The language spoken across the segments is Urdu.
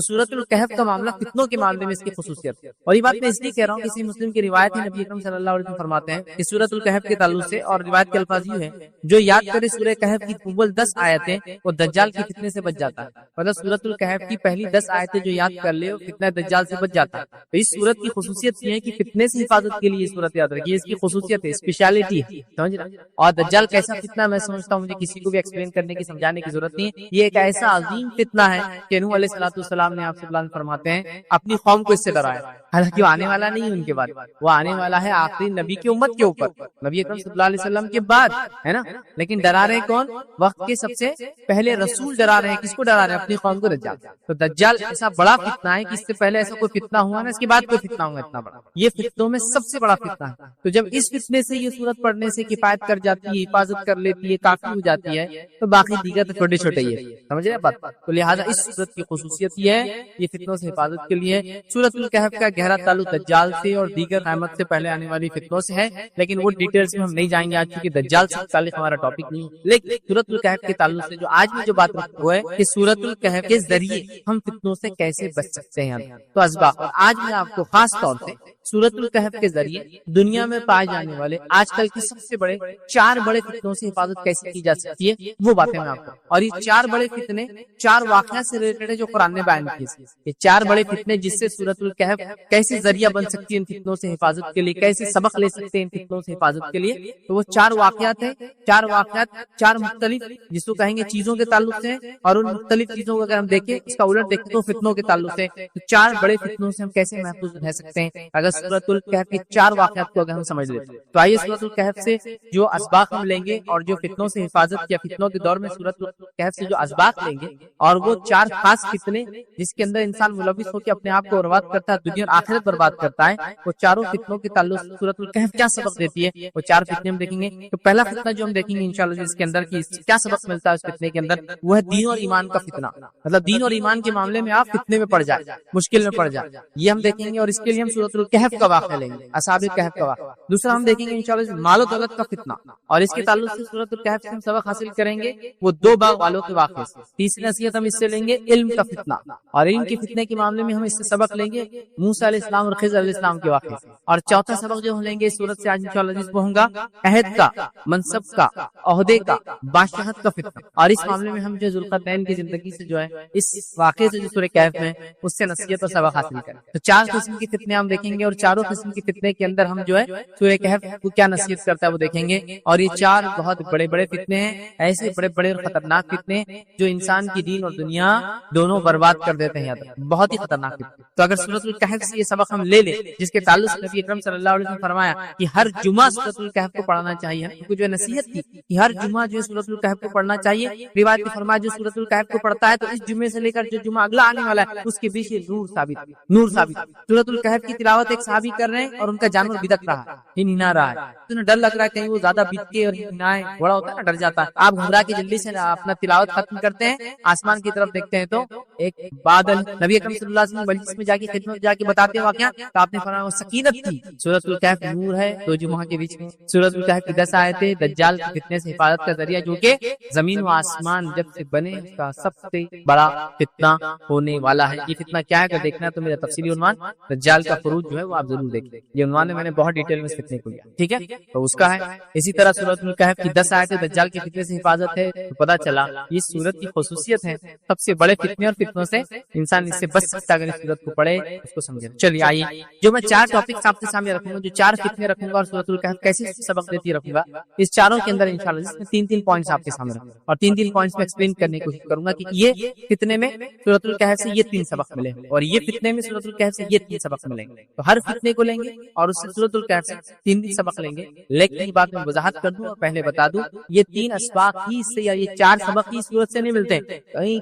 سورۃ الکہف کا معاملہ فتنوں کے معاملے میں اس کی خصوصیت ہے، اور یہ بات میں اس لیے کہہ رہا ہوں، کسی مسلم کی روایت ہے، نبی اکرم صلی اللہ علیہ وسلم فرماتے ہیں کہ سورۃ الکہف کے تعلق سے، اور روایت کے الفاظ یہ ہے، جو یاد کرے سورہ کہف کی اول 10 آیتیں وہ دجال کے فتنے سے بچ جاتا ہے۔ مطلب سورۃ الکہف کی پہلی 10 آیتیں جو یاد کر لے وہ فتنہ دجال سے بچ جاتا ہے۔ تو اس سورت کی خصوصیت یہ ہے کہ فتنے سے حفاظت کے لیے یہ سورت یاد رکھیے، اس کی خصوصیت ہے، اسپیشلٹی ہے، سمجھ رہے؟ اور دجال کیسا فتنہ، میں سمجھتا ہوں مجھے کسی کو بھی ایکسپلین کرنے کی، سمجھانے کی ضرورت نہیں ہے، یہ ایک ایسا عظیم فتنہ ہے کہ نوح علیہ السلام نے، آپ صلی اللہ علیہ وسلم فرماتے ہیں، اپنی قوم کو اس سے ڈرایا، حالانکہ وہ آنے والا نہیں ہے ان کے بعد، وہ آنے والا ہے آخری نبی کی امت کے اوپر، نبی اکرم صلی اللہ علیہ وسلم کے بعد، ہے نا؟ لیکن ڈرا رہے کون؟ وقت کے سب سے پہلے رسول ڈرا رہے ہیں، کس کو ڈرا رہے ہیں؟ اپنی قوم کو، دجال۔ تو دجال ایسا بڑا فتنہ ہے کہ اس سے پہلے ایسا کوئی فتنہ ہوا نا، اس کے بعد کوئی فتنہ ہوا اتنا بڑا، یہ فتنوں میں سب سے بڑا فتنہ ہے۔ تو جب اس فتنے سے یہ سورت پڑھنے سے کفایت کر جاتی ہے، حفاظت کر لیتی ہے، کافی ہو جاتی ہے، تو باقی دیگر تو چھوٹے چھوٹے ہی ہے، سمجھ رہے بات؟ تو لہٰذا اس سورت کی خصوصیت یہ ہے، یہ فتنوں سے حفاظت کے لیے۔ سورۃ الکہف کا گہرا تعلق دجال سے اور دیگر قیامت سے پہلے آنے والی فتنوں سے ہے، لیکن وہ ڈیٹیلز میں ہم نہیں جائیں گے آج، چونکہ دجال سے متعلق ہمارا ٹاپک نہیں ہے۔ لیکن سورۃ الکہف کے تعلق سے جو آج میں جو بات رکھا ہوا ہے کہ سورۃ الکہف کے ذریعے ہم فتنوں سے کیسے بچ سکتے ہیں، تو اسباق، اور آج میں آپ کو خاص طور سے سورۃ الکہف کے ذریعے دنیا میں پائے جانے والے آج کل کے سب سے بڑے 4 بڑے فتنوں سے حفاظت کیسے کی جا سکتی ہے وہ باتیں میں آپ کو، اور یہ 4 بڑے فتنے 4 واقعات سے ریلیٹڈ ہے جو قرآن نے بیان کیے، یہ 4 بڑے فتنے جس سے سورۃ الکہف کیسے ذریعہ بن سکتی ہے ان فتنوں سے حفاظت کے لیے، کیسے سبق لے سکتے ہیں ان فتنوں سے حفاظت کے لیے، تو وہ 4 واقعات ہیں، 4 واقعات 4 مختلف جس کو کہیں گے چیزوں کے تعلق سے، اور ان مختلف چیزوں کو اگر ہم دیکھیں اس کا الٹ دیکھیں تو فتنوں کے تعلق سے، تو 4 بڑے فتنوں سے ہم کیسے محفوظ رہ سکتے ہیں اگر سورۃ الکہف کی 4 واقعات کو اگر ہم سمجھ لیتے ہیں۔ تو آئیے سورۃ الکہف سے جو اسباق ہم لیں گے، اور جو فتنوں سے حفاظت یا فتنوں کے دور میں سورۃ الکہف سے جو اسباق لیں گے، اور وہ 4 خاص فتنے جس کے اندر انسان ملوث ہو کے اپنے آپ کو برباد کرتا ہے، دنیا اور آخرت برباد کرتا ہے، وہ چاروں فتنوں کے تعلق سے سورۃ الکہف کیا سبق دیتی ہے، وہ 4 فتنے ہم دیکھیں گے۔ تو پہلا فتنہ جو ہم دیکھیں گے انشاءاللہ جس کے اندر کی کیا سبق ملتا ہے اس فتنے کے اندر، وہ ہے دین اور ایمان کا فتنہ، مطلب دین اور ایمان کے معاملے میں آپ فتنے میں پڑ جائے، مشکل میں پڑ جائے، یہ ہم دیکھیں گے، اور اس کے لیے ہم سورۃ الکہف کا واقعہ لیں گے، اصحاب کہف کا واقعہ۔ دوسرا ہم دیکھیں گے انشاءاللہ مال و دولت کا فتنہ، اور اس کے تعلق سے سورۃ الکہف سے ہم سبق حاصل کریں گے وہ 2 باغ والوں کے واقعے سے۔ تیسری نصیحت ہم اس سے لیں گے علم کا فتنہ، اور علم کے فتنے کے معاملے میں ہم اس سے سبق لیں گے موسیٰ علیہ السلام اور خضر علیہ السلام کے واقعے سے۔ اور چوتھا سبق جو ہم لیں گے اس سورت سے آج انشاءاللہ جس وہ ہوں گا عہد کا، منصب کا، عہدے کا، بادشاہت کا فتنہ، اور اس معاملے میں ہم جو ذوالقرنین کی زندگی سے جو ہے اس واقعے سے جو سورہ کہف میں اس سے نصیحت اور سبق حاصل کریں۔ تو 4 قسم کے فتنے ہم دیکھیں گے، اور چاروں قسم کے فتنے کے اندر ہم جو ہے سورہ کہف کو کیا نصیحت کرتا ہے وہ دیکھیں گے، اور یہ 4 بہت بڑے بڑے فتنے ہیں، ایسے بڑے بڑے اور خطرناک فتنے جو انسان کی دین اور دنیا دونوں برباد کر دیتے ہیں، بہت ہی خطرناک فتنے۔ تو اگر سورۃ الکہف سے یہ سبق ہم لے لیں جس کے تعلق سے نبی اکرم صلی اللہ علیہ وسلم فرمایا کہ ہر جمعہ سورۃ الکہف کو پڑھنا چاہیے، ہم کو جو نصیحت کی کہ ہر جمعہ جو سورۃ الکہف کو پڑھنا چاہیے، روایت میں فرمایا جو سورۃ الکہف کو پڑھتا ہے تو اس جمعے سے لے کر جو جمعہ اگلا آنے والا ہے اس کے پیچھے نور ثابت۔ سورۃ الکہف کی تلاوت ایک صحابی کر رہے ہیں اور ان کا جانور بدک رہا ہے، ہنا رہا ہے، تو ڈر لگ رہا ہے کہیں وہ زیادہ بد کے اور ہنائے، بڑا ہوتا ہے نا، ڈر جاتا ہے، آپ گھبرا کے جلدی سے اپنا تلاوت ختم کرتے ہیں، آسمان کی طرف دیکھتے ہیں تو ایک بادل، نبی اکرم صلی اللہ علیہ وسلم مجلس میں جا کے خدمت جا کے بتاتے واقعہ، تو آپ نے فرمایا وہ سکینت تھی۔ سورۃ الکہف نور ہے 2 جمعہ کے بیچ میں، سورۃ الکہف کی 10 آیتیں دجال کے فتنے سے حفاظت کا ذریعہ، جو کہ زمین و آسمان جب سے بنے اس کا سب سے بڑا فتنہ ہونے والا ہے۔ یہ فتنہ کیا ہے اگر دیکھنا ہے تو میرا تفصیلی عنوان دجال کا خروج جو ہے وہ آپ ضرور دیکھیں، یہ عنوان ہے، میں نے بہت ڈیٹیل میں اس فتنے کو لیا، ٹھیک ہے، تو اس کا ہے۔ اسی طرح سورۃ الکہف کی 10 آیتیں دجال کے فتنے سے حفاظت ہے، تو پتہ چلا یہ سورت کی خصوصیت ہے، سب سے بڑے فتنے اور فتنوں سے انسان اس سے بچ سکتا ہے اگر اس سورت کو پڑھے، اس کو سمجھے۔ چلیے آئیے جو میں 4 ٹاپکس آپ کے سامنے رکھوں گا، جو 4 فتنے رکھوں گا اور سورۃ الکہف کیسے سبق دیتی رکھوں گا، اس چاروں کے اندر انشاءاللہ جس میں 3 پوائنٹس آپ کے سامنے رکھوں گا، اور 3 پوائنٹس میں ایکسپلین کرنے کی کوشش کروں گا کہ یہ فتنے میں سورۃ الکہف سے یہ 3 سبق ملے، اور یہ فتنے میں سورۃ الکہف سے یہ 3 سبق ملیں گے، تو ہر فتنے کو لیں گے اور اس سے سورۃ الکہف سے 3 سبق لیں گے۔ لیکن یہ بات میں وضاحت کر دوں اور پہلے بتا دوں، یہ 3 اسباق ہی سے یا یہ 4 سبق ہی سورت سے نہیں ملتے،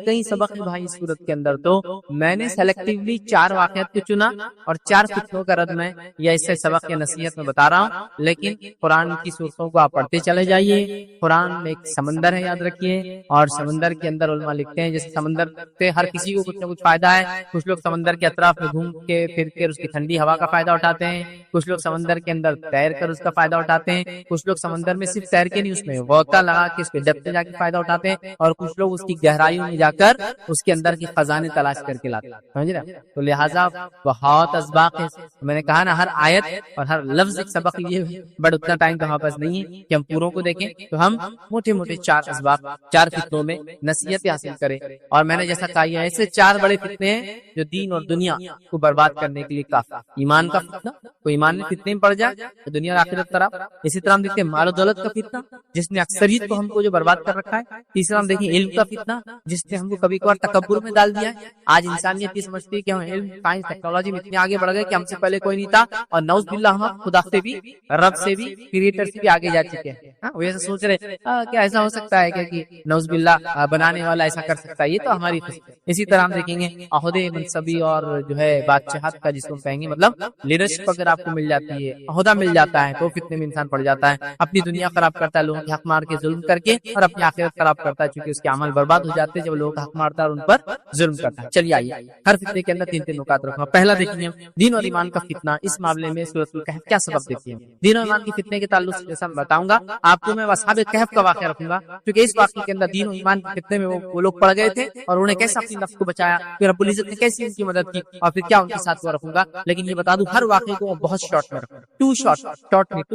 کئی سبق ہیں بھائی اس سورت کے اندر، تو میں نے سیلیکٹیولی 4 واقعات کو چنا اور 4 فتنوں کا رد میں یا اس سے سبق یا نصیحت میں بتا رہا ہوں۔ لیکن قرآن کی صورتوں کو آپ پڑھتے چلے جائیے، قرآن میں ایک سمندر ہے یاد رکھیے، اور سمندر کے اندر علماء لکھتے ہیں جیسے سمندر سے ہر کسی کو کچھ نہ کچھ فائدہ ہے، کچھ لوگ سمندر کے اطراف میں گھوم کے پھر کے اس کی ٹھنڈی ہوا کا فائدہ اٹھاتے ہیں، کچھ لوگ سمندر کے اندر تیر کر اس کا فائدہ اٹھاتے ہیں، کچھ لوگ سمندر میں صرف تیر کے نہیں اس میں غوطہ لگا کے اس کے ڈیپتھ میں جا کے فائدہ اٹھاتے ہیں، اور کچھ لوگ اس کی گہرائیوں میں جا کر اس کے اندر کی خزانے تلاش کر کے لاتے ہیں، سمجھ رہے ہیں؟ تو لہٰذا بہت اسباق ہے، میں نے کہا نا ہر آیت اور ہر لفظ ایک سبق لیے ہوئے، بٹ اتنا ٹائم تو ہمارے پاس نہیں ہے کہ ہم پوروں کو دیکھیں، تو ہم موٹے موٹے 4 اسباق 4 فتنوں میں نصیحت حاصل کریں، اور میں نے جیسا کہا یہ ایسے 4 بڑے فتنے ہیں جو دین اور دنیا کو برباد کرنے کے لیے کافی۔ ایمان کا فتنہ، کوئی ایمان میں فتنے میں پڑ جائے تو دنیا اور آخرت طرف۔ اسی طرح ہم دیکھتے ہیں مال و دولت کا فتنہ جس نے اکثریت کو ہم کو جو برباد کر رکھا ہے۔ تیسرا ہم دیکھیں علم کا فتنہ جس نے ہم کو کبھی کبھار تکبر میں ڈال دیا ہے۔ آج انسانیت یہ سمجھتی ہے کہ ہم علم، سائنس، ٹیکنالوجی میں اتنے آگے بڑھ گئے کہ ہم سے پہلے کوئی نہیں تھا، اور نعوذ باللہ ہم خدا سے بھی، رب سے بھی، کریٹر سے بھی آگے جا چکے ہیں۔ وہ ایسا سوچ رہے کیا ایسا ہو سکتا ہے کہ نعوذ باللہ بنانے والا ایسا کر سکتا ہے، یہ تو ہماری خوشی۔ اسی طرح ہم دیکھیں گے عہدے، منصبی اور جو ہے بادشاہت کا جس کو کہیں گے، مطلب لیڈرشپ اگر آپ کو مل جاتی ہے، عہدہ مل جاتا ہے، تو فتنے میں انسان پڑ جاتا ہے، اپنی دنیا خراب کرتا ہے، لوگوں کے حق مار کے ظلم کر کے، اور اپنی آخرت خراب کرتا ہے، چونکہ اس کے عمل برباد ہو جاتے ہیں جب لوگوں کا حق مارتا ہے اور ان پر ظلم کرتا ہے۔ چلیے آئیے ہر فتنے کے اندر 3 نکات رکھنا۔ پہلا دیکھیں گے دین اور ایمان کا فتنہ، اس معاملے میں سورۃ الکہف کیا سبق دیتی ہے۔ دین اور ایمان کے فتنے کے تعلق سے جیسا میں بتاؤں گا آپ کو، میں اصحاب کہف کا واقعہ رکھوں گا، کیونکہ اس واقعے کے اندر دین اور ایمان کے فتنے میں وہ لوگ پڑ گئے تھے، اور انہوں نے کیسے اپنی نفس کو بچایا، پھر رب العزت نے کیسے ان کی مدد کی، اور پھر کیا ان کے ساتھ وہ رکھوں گا۔ لیکن یہ بتا دوں ہر واقعے کو بہت شارٹ میں رکھوں، ٹو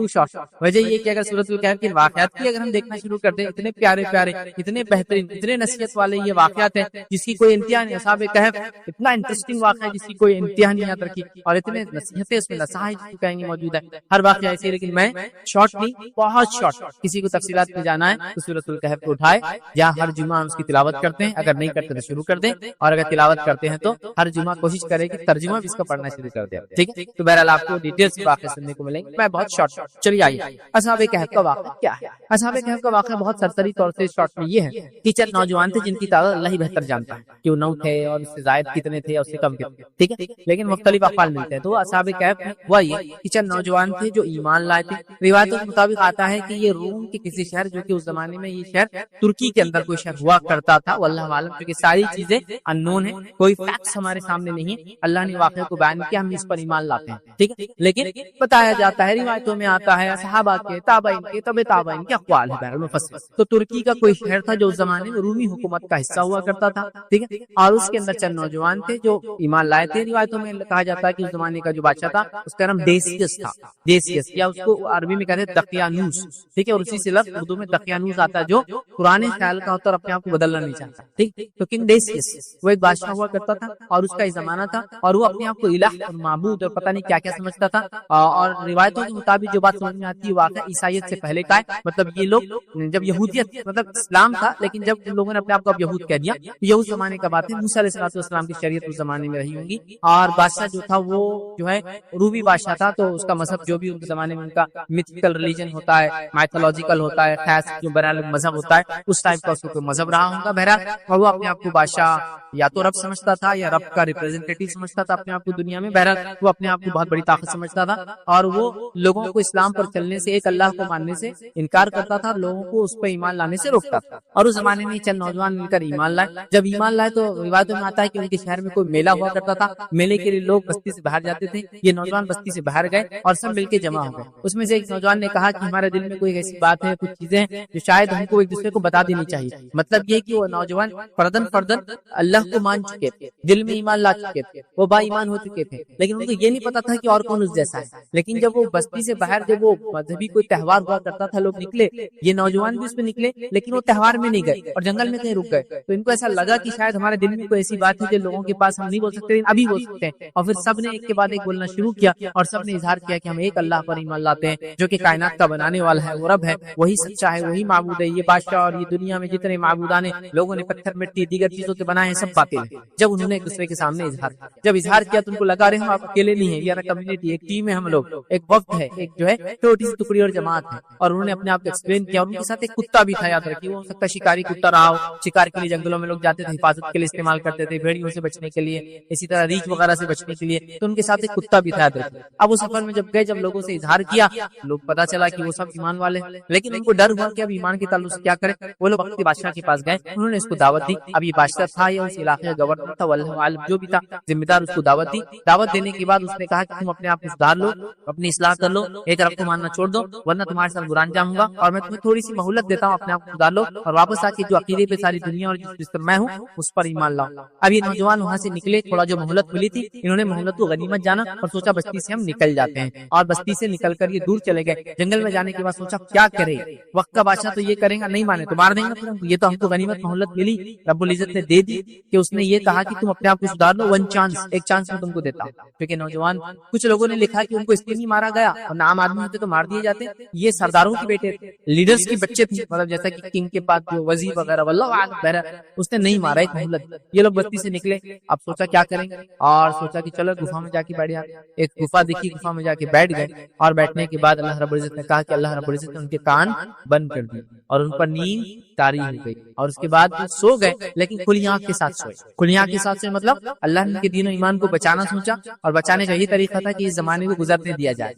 شارٹ۔ وجہ یہ کہ اگر سورۃ الکہف کے واقعات کی اگر ہم دیکھنا شروع کر دیں، اتنے پیارے پیارے، اتنے بہترین، اتنے نصیحت والے یہ واقعات ہیں جس کی کوئی انتہا نہیں۔ اصحاب کہف اتنا انٹرسٹنگ واقعہ ہے جس کی کوئی انتہا نہیں یاد رکھی، اور اتنے نصیحتیں اس میں، نصائح جس کو کہیں گے موجود ہے، ہر واقعہ ایسے۔ لیکن میں شارٹ نہیں، بہت شارٹ، کسی کو تفصیلات میں جانا ہے تو سورۃ الکہف کو اٹھائے، جہاں ہر جمعہ ہم اس کی تلاوت کرتے ہیں، اگر نہیں کرتے تو شروع کر دیں، اور اگر تلاوت کرتے ہیں تو ہر جمعہ کوشش کریں کہ ترجمہ بھی اس کا پڑھنا شروع کر دیں، ٹھیک ہے؟ تو بہرحال آپ کو ڈیٹیلز واقعے سننے کو ملیں گے، میں بہت شارٹ۔ چلیے آئیے اصحاب کہف کا واقعہ کیا ہے۔ اصحاب کہف کا واقعہ بہت سرسری طور سے شارٹ میں یہ ہے کہ 4 نوجوان تھے جن کی تعداد اللہ ہی بہتر جانتا ہے کہ وہ 9 تھے اور اس سے زائد کتنے تھے اور اس سے کم کتنے، ٹھیک ہے، لیکن مختلف اقوال ملتے ہیں۔ تو اصحاب کہف ہوا یہ کہ 4 نوجوان تھے جو ایمان لائے تھے۔ روایتوں کے مطابق آتا ہے کہ یہ روم کے کسی شہر، جو کہ اس زمانے میں یہ شہر ترکی کے اندر کوئی شہر ہوا کرتا تھا، واللہ عالم، کیونکہ ساری چیزیں اننون ہیں، کوئی فیکٹس ہمارے سامنے نہیں ہے، اللہ نے واقعے کو بیان کیا، ہم اس پر ایمان لاتے ہیں، ٹھیک ہے، لیکن بتایا جاتا ہے، روایتوں میں آتا ہے صحابہ کے، تابعین کے، تبع تابعین کے اقوال ہے بہرحال مفسر۔ تو ترکی کا کوئی شہر تھا جو اس زمانے میں رومی حکومت کا حصہ ہوا کرتا تھا، ٹھیک ہے، اور اس کے اندر 4 نوجوان تھے جو ایمان لائے تھے۔ روایتوں میں کہا جاتا ہے کہ اس زمانے کا جو بادشاہ تھا اس کا نام ڈیسیس تھا، ڈیسیس، یا اس کو عربی میں کہتے ہیں دقیانوس، ٹھیک ہے، اور اسی سے لفظ اردو میں دقیانوس آتا ہے جو پرانے خیال کا ہوتا اور اپنے آپ کو بدلنا نہیں چاہتا، ٹھیک۔ تو کنگ ڈیسیس وہ ایک بادشاہ ہوا کرتا تھا اور اس کا ایک زمانہ تھا، اور وہ اپنے آپ کو الہ اور معبود اور پتہ نہیں کیا کیا سمجھتا تھا، اور روایتوں کے مطابق جو بات سمجھ میں آتی ہے واقعہ عیسائیت سے پہلے کا ہے، مطلب یہ لوگ جب یہودیت، مطلب اسلام تھا لیکن جب ان لوگوں نے اپنے آپ کو اب یہود کہہ دیا، یہ اس زمانے کا بات ہے۔ موسیٰ علیہ السلام کی شریعت اس زمانے میں رہی ہوگی، اور بادشاہ جو تھا وہ جو ہے رومی بادشاہ تھا، تو اس کا مذہب جو بھی ان کے زمانے میں ان کا میتھیکل ریلیجن ہوتا ہے، مائتھولوجیکل ہوتا ہے، خاص جو بہرحال مذہب ہوتا ہے، اس ٹائپ کا اس کو مذہب رہا ہوگا بہرحال، اور وہ اپنے آپ کو بادشاہ یا تو رب سمجھتا تھا یا رب کا ریپرزینٹیٹیو سمجھتا تھا اپنے آپ کو دنیا میں، بہرحال وہ اپنے آپ کو بہت بڑی طاقت سمجھتا تھا، اور وہ لوگوں کو اسلام پر چلنے سے، ایک اللہ کو ماننے سے انکار کرتا تھا، لوگوں کو اس پہ ایمان لانے سے روکتا تھا۔ اور اس زمانے میں 4 نوجوان مل کر ایمان لائے۔ جب ایمان لائے تو روایتوں میں آتا ہے کہ ان کے شہر میں کوئی میلہ ہوا کرتا تھا، میلے کے لیے لوگ بستی سے باہر جاتے تھے، یہ نوجوان بستی سے باہر گئے اور سب مل کے جمع ہو گئے۔ اس میں سے ایک نوجوان نے کہا کہ ہمارے دل میں کوئی ایسی بات ہے، کچھ چیزیں ہیں جو شاید ہم کو ایک دوسرے کو بتا دینی چاہیے۔ مطلب یہ کہ وہ نوجوان فردن اللہ کو مان چکے تھے، دل میں ایمان لا چکے تھے، وہ با ایمان ہو چکے تھے، لیکن ان کو یہ نہیں پتا تھا کہ اور کون اس جیسا ہے۔ لیکن جب وہ بستی سے باہر، جب وہ مذہبی کوئی تہوار ہوا کرتا تھا، لوگ نکلے، یہ نوجوان بھی اس میں نکلے، لیکن وہ تہوار میں نہیں گئے اور جنگل میں کہیں رک گئے، تو ان کو ایسا لگا کہ شاید ہمارے دل میں کوئی ایسی بات ہے جو لوگوں کے پاس ہم نہیں بول سکتے، ابھی بول سکتے ہیں، اور پھر سب نے ایک کے بعد ایک بولنا شروع کیا، اور سب نے اظہار کیا کہ ہم ایک اللہ پر ایمان لاتے ہیں جو کہ کائنات کا بنانے والا ہے، وہ رب ہے، وہی سچا ہے، وہی معبود ہے، یہ بادشاہ اور یہ دنیا میں جتنے معبودان ہیں، لوگوں نے پتھر مٹی دیگر چیزوں کے بنائے ہیں، سب باطل ہیں۔ جب انہوں نے ایک دوسرے کے سامنے جب اظہار کیا تو ان کو لگا رہے ہم آپ اکیلے نہیں ہیں، یہ کمیونٹی، ایک ٹیم ہے، ہم لوگ ایک وقت ہے، ایک جو ہے چھوٹی سی ٹکڑی اور جماعت ہے۔ اور انہوں نے اپنے آپ کو ایکسپلین کیا، اور ان کے ساتھ ایک کتا بھی تھا، یاد رکھیے، وہ ہو سکتا ہے شکاری کتا رہا ہو، شکار کے لیے جنگلوں میں لوگ جاتے تھے، حفاظت کے لیے استعمال کرتے تھے، بھیڑیوں سے بچنے کے لیے، اسی طرح ریچھ وغیرہ سے بچنے کے لیے، تو ان کے ساتھ ایک کتا بھی تھا، یاد رکھیے۔ اب وہ سفر میں جب گئے، جب لوگوں سے اظہار کیا، لوگ پتا چلا کہ وہ سب ایمان والے ہیں، لیکن ان کو ڈر ہوا کہ اب ایمان کے تعلق سے کیا کریں۔ وہ لوگ وقت کے بادشاہ کے پاس گئے، انہوں نے اس کو دعوت دی۔ اب یہ بادشاہ تھا یا اس علاقے کا گورنر تھا، واللہ عالم جو بھی تھا، ذمہ دار، اس کو دعوت دی۔ دعوت دینے کے بعد بعد اس نے کہا کہ تم اپنے آپ کو سدھار لو، اپنی اصلاح کر لو، ایک رب کو ماننا چھوڑ دو ورنہ تمہارے ساتھ برا انجام ہوگا، اور میں تمہیں تھوڑی سی مہلت دیتا ہوں، اپنے آپ کو سدھار لو اور واپس آ کے جو عقیدے پہ ساری دنیا اور جس پر میں ہوں اس پر ایمان لاؤ۔ اب یہ نوجوان وہاں سے نکلے، تھوڑا جو مہلت ملی تھی انہوں نے مہلت کو غنیمت جانا اور سوچا بستی سے ہم نکل جاتے ہیں، اور بستی سے نکل کر یہ دور چلے گئے۔ جنگل میں جانے کے بعد سوچا کیا کرے، وقت کا بادشاہ تو یہ کرے گا، نہیں مانے تو مار دیں گے، یہ تو ہم کو غنیمت مہلت ملی، رب العزت نے دے دی کہ اس نے یہ کہا کہ تم اپنے آپ کو سدھار لو، ون چانس، ایک چانس میں تم کو دیتا ہوں۔ کیونکہ نوجوان، کچھ لوگوں نے لکھا کہ ان کو اس لیے نہیں مارا گیا، اور عام آدمی ہوتے تو مار دیے جاتے، یہ سرداروں کے بیٹے تھے، لیڈرز کے بچے تھے، مطلب جیسا کہ کنگ کے پاس جو وزیر وغیرہ واللہ اعلم، بہرحال اس نے نہیں مارا، ایک مہلت۔ یہ لوگ بستی سے نکلے، اب سوچا کیا کریں گے، اور سوچا کہ چلو گفا میں جا کے بیٹھ جاتے، ایک گفا دیکھی، گفا میں جا کے بیٹھ گئے، اور بیٹھنے کے بعد اللہ رب العزت نے کہا کہ اللہ رب العزت نے ان کے کان بند کر دیے اور ان پر نیند طاری ہو گئی، اور اس کے بعد وہ سو گئے، لیکن کھلی آنکھ کے ساتھ سوئے۔ کھلی آنکھ کے ساتھ سوئے مطلب اللہ نے ان کے دین و ایمان کو بچانا سوچا، اور بچانے کا یہ طریقہ تھا کہ اس زمانے کو گزرنے دیا جائے،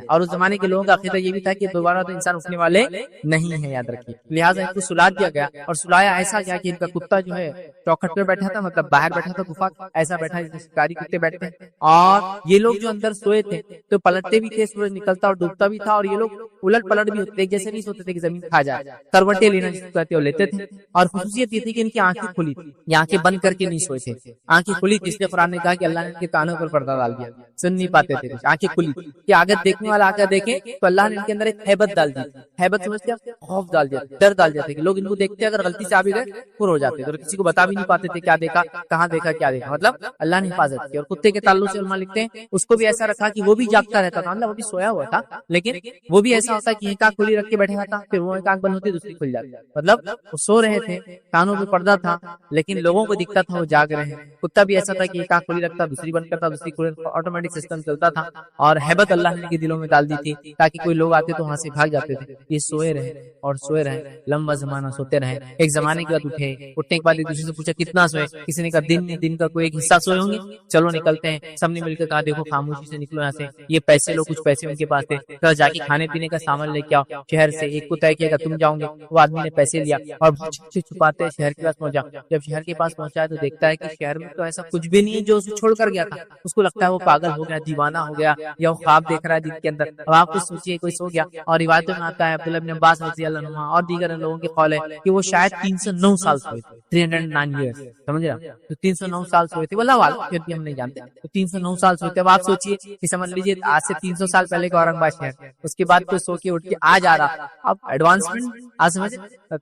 اور اس زمانے کے لوگوں کا عقیدہ یہ بھی تھا کہ دوبارہ تو انسان اٹھنے والے نہیں ہیں، یاد رکھیے، لہٰذا ان کو سلا دیا گیا، اور سلایا ایسا گیا کہ ان کا کتا جو ہے چوکھٹ پہ بیٹھا تھا، مطلب باہر بیٹھا تھا گفا، ایسا بیٹھا جیسے شکاری کتے بیٹھتے ہیں، اور یہ لوگ جو اندر سوئے تھے تو پلٹتے بھی تھے، سورج نکلتا اور ڈوبتا بھی تھا، اور یہ لوگ الٹ پلٹ بھی ہوتے، جیسے نہیں سوتے تھے کہ زمین کھا جائے، کروٹیں لینا جس کو کہتے ہیں لیتے تھے، اور خصوصیت یہ تھی کہ ان کی آنکھیں کھلی تھی، یہ آنکھیں بند کر کے نہیں سوئے تھے، آنکھیں کھلی تھی، اس لیے قرآن نے کہا کہ اللہ نے ان کے کانوں پر پردہ ڈال دیا، سن نہیں پاتے تھے کچھ، آنکھیں کھلی تھی کہ اگر دیکھنے والا آ کر دیکھے تو اللہ نے ان کے اندر ایک ہیبت ڈال دی، ہیبت سمجھتے ہیں، خوف ڈال دیا، ڈر ڈال دیا کہ لوگ ان کو دیکھتے اگر غلطی سے آ بھی گئے پور ہو جاتے، تو کسی کو بتا بھی نہیں پاتے تھے کیا دیکھا، کہاں دیکھا، کیا دیکھا، مطلب اللہ نے حفاظت کی۔ اور کتے کے تعلق سے علماء لکھتے ہیں اس کو بھی ایسا رکھا کہ وہ بھی جاگتا رہتا تھا، مطلب وہ بھی سویا ہوا تھا، لیکن وہ بھی ایسا ہوتا ہے کہ ایک آنکھ کھلی رکھ کے بیٹھا تھا، پھر وہ ایک آنکھ بند ہوتی دوسری کھل جاتی، مطلب وہ سو رہے تھے، کانوں پہ پردہ تھا، لیکن لوگوں کو دکھتا تھا وہ جاگ رہے ہیں۔ کتا بھی ایسا تھا کہ ایک آنکھ کھلی رکھتا، دوسری بند کرتا، دوسری کھلی، آٹومیٹک سسٹم چلتا تھا، اور ہیبت اللہ نے کے دلوں میں ڈال دی تھی تاکہ کوئی لوگ آتے تو وہاں سے بھاگ جاتے تھے۔ یہ سوئے رہے اور سوئے رہے، لمبا زمانہ سوتے رہے، ایک زمانے کے بعد اٹھے، اٹھنے کے بعد ایک دوسرے سے پوچھا کتنا سوئے، کسی نے کہا دن کا کوئی ایک حصہ سوئے ہوں گے، چلو نکلتے ہیں، سب نے مل کر کہا دیکھو خاموشی سے نکلو یہاں سے، یہ پیسے لو، کچھ پیسے ان کے پاس تھے، تو جا کے کھانے پینے کا سامان لے کے آؤ شہر سے، ایک کو طے کیا کہ تم جاؤ گے، وہ آدمی نے پیسے لیا اور چھپاتے شہر کے پاس پہنچا، جب شہر کے پاس پہنچا تو دیکھتا ہے کہ شہر میں تو ایسا کچھ بھی نہیں ہے جو اسے چھوڑ کر گیا تھا، اس کو لگتا ہے وہ پاگل ہو گیا، دیوانہ ہو گیا، یا وہ خواب دیکھ رہا ہے دن کے اندر۔ اب آپ کو سوچیے کوئی سو گیا، اور روایتوں میں آتا ہے عبداللہ بن عباس رضی اللہ عنہ اور دیگر لوگوں کے قول ہے کہ وہ شاید 309 سال سوئے تھے، 309 ایئرس، سمجھ رہے تو 309 سال سوئے تھے، واللہ اعلم، پھر بھی ہم نہیں جانتے، تو 309 سال سوئے تھے۔ اب آپ سوچیے کہ سمجھ لیجیے آج سے 300 سال پہلے کا اورنگ آباد شہر، اس کے بعد کوئی سو کے اٹھ کے آج آ رہا، اب ایڈوانسمنٹ آج سمجھ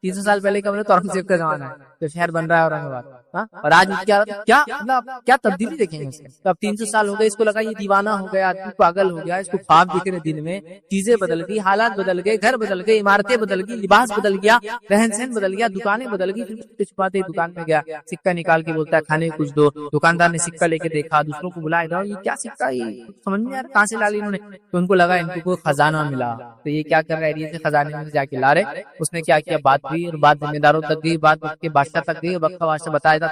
300 سال پہلے کا تو اورنگزیب کا زمانہ ہے، تو شہر بن رہا ہے اورنگ آباد، اور آج کیا تبدیلی دیکھیں گے اس میں۔ تو اب 300 سال ہو گئے، اس کو لگا یہ دیوانہ ہو گیا، آدمی پاگل ہو گیا، اس کو خواب دکھ رہے دن میں، چیزیں بدل گئی، حالات بدل گئے، گھر بدل گئے، عمارتیں بدل گئی، لباس بدل گیا، رہن سہن بدل گیا، دکانیں بدل گئی، پھر چھپاتے دکان میں گیا، سکہ نکال کے بولتا ہے کھانے کچھ دو، دکاندار نے سکہ لے کے دیکھا، دوسروں کو بلایا، یہ کیا سکہ، یہ سمجھ میں یار کہاں سے لا لی انہوں نے، تو ان کو لگا ان کو کوئی خزانہ ملا، تو یہ کیا کر رہا ہے، یہ خزانے میں جا کے لا رہے۔ اس نے کیا کیا، بات ہوئی، اور بات ذمہ داروں تک گئی، بات کے بادشاہ تک گئی، وقت کا بادشاہ بتایا تھا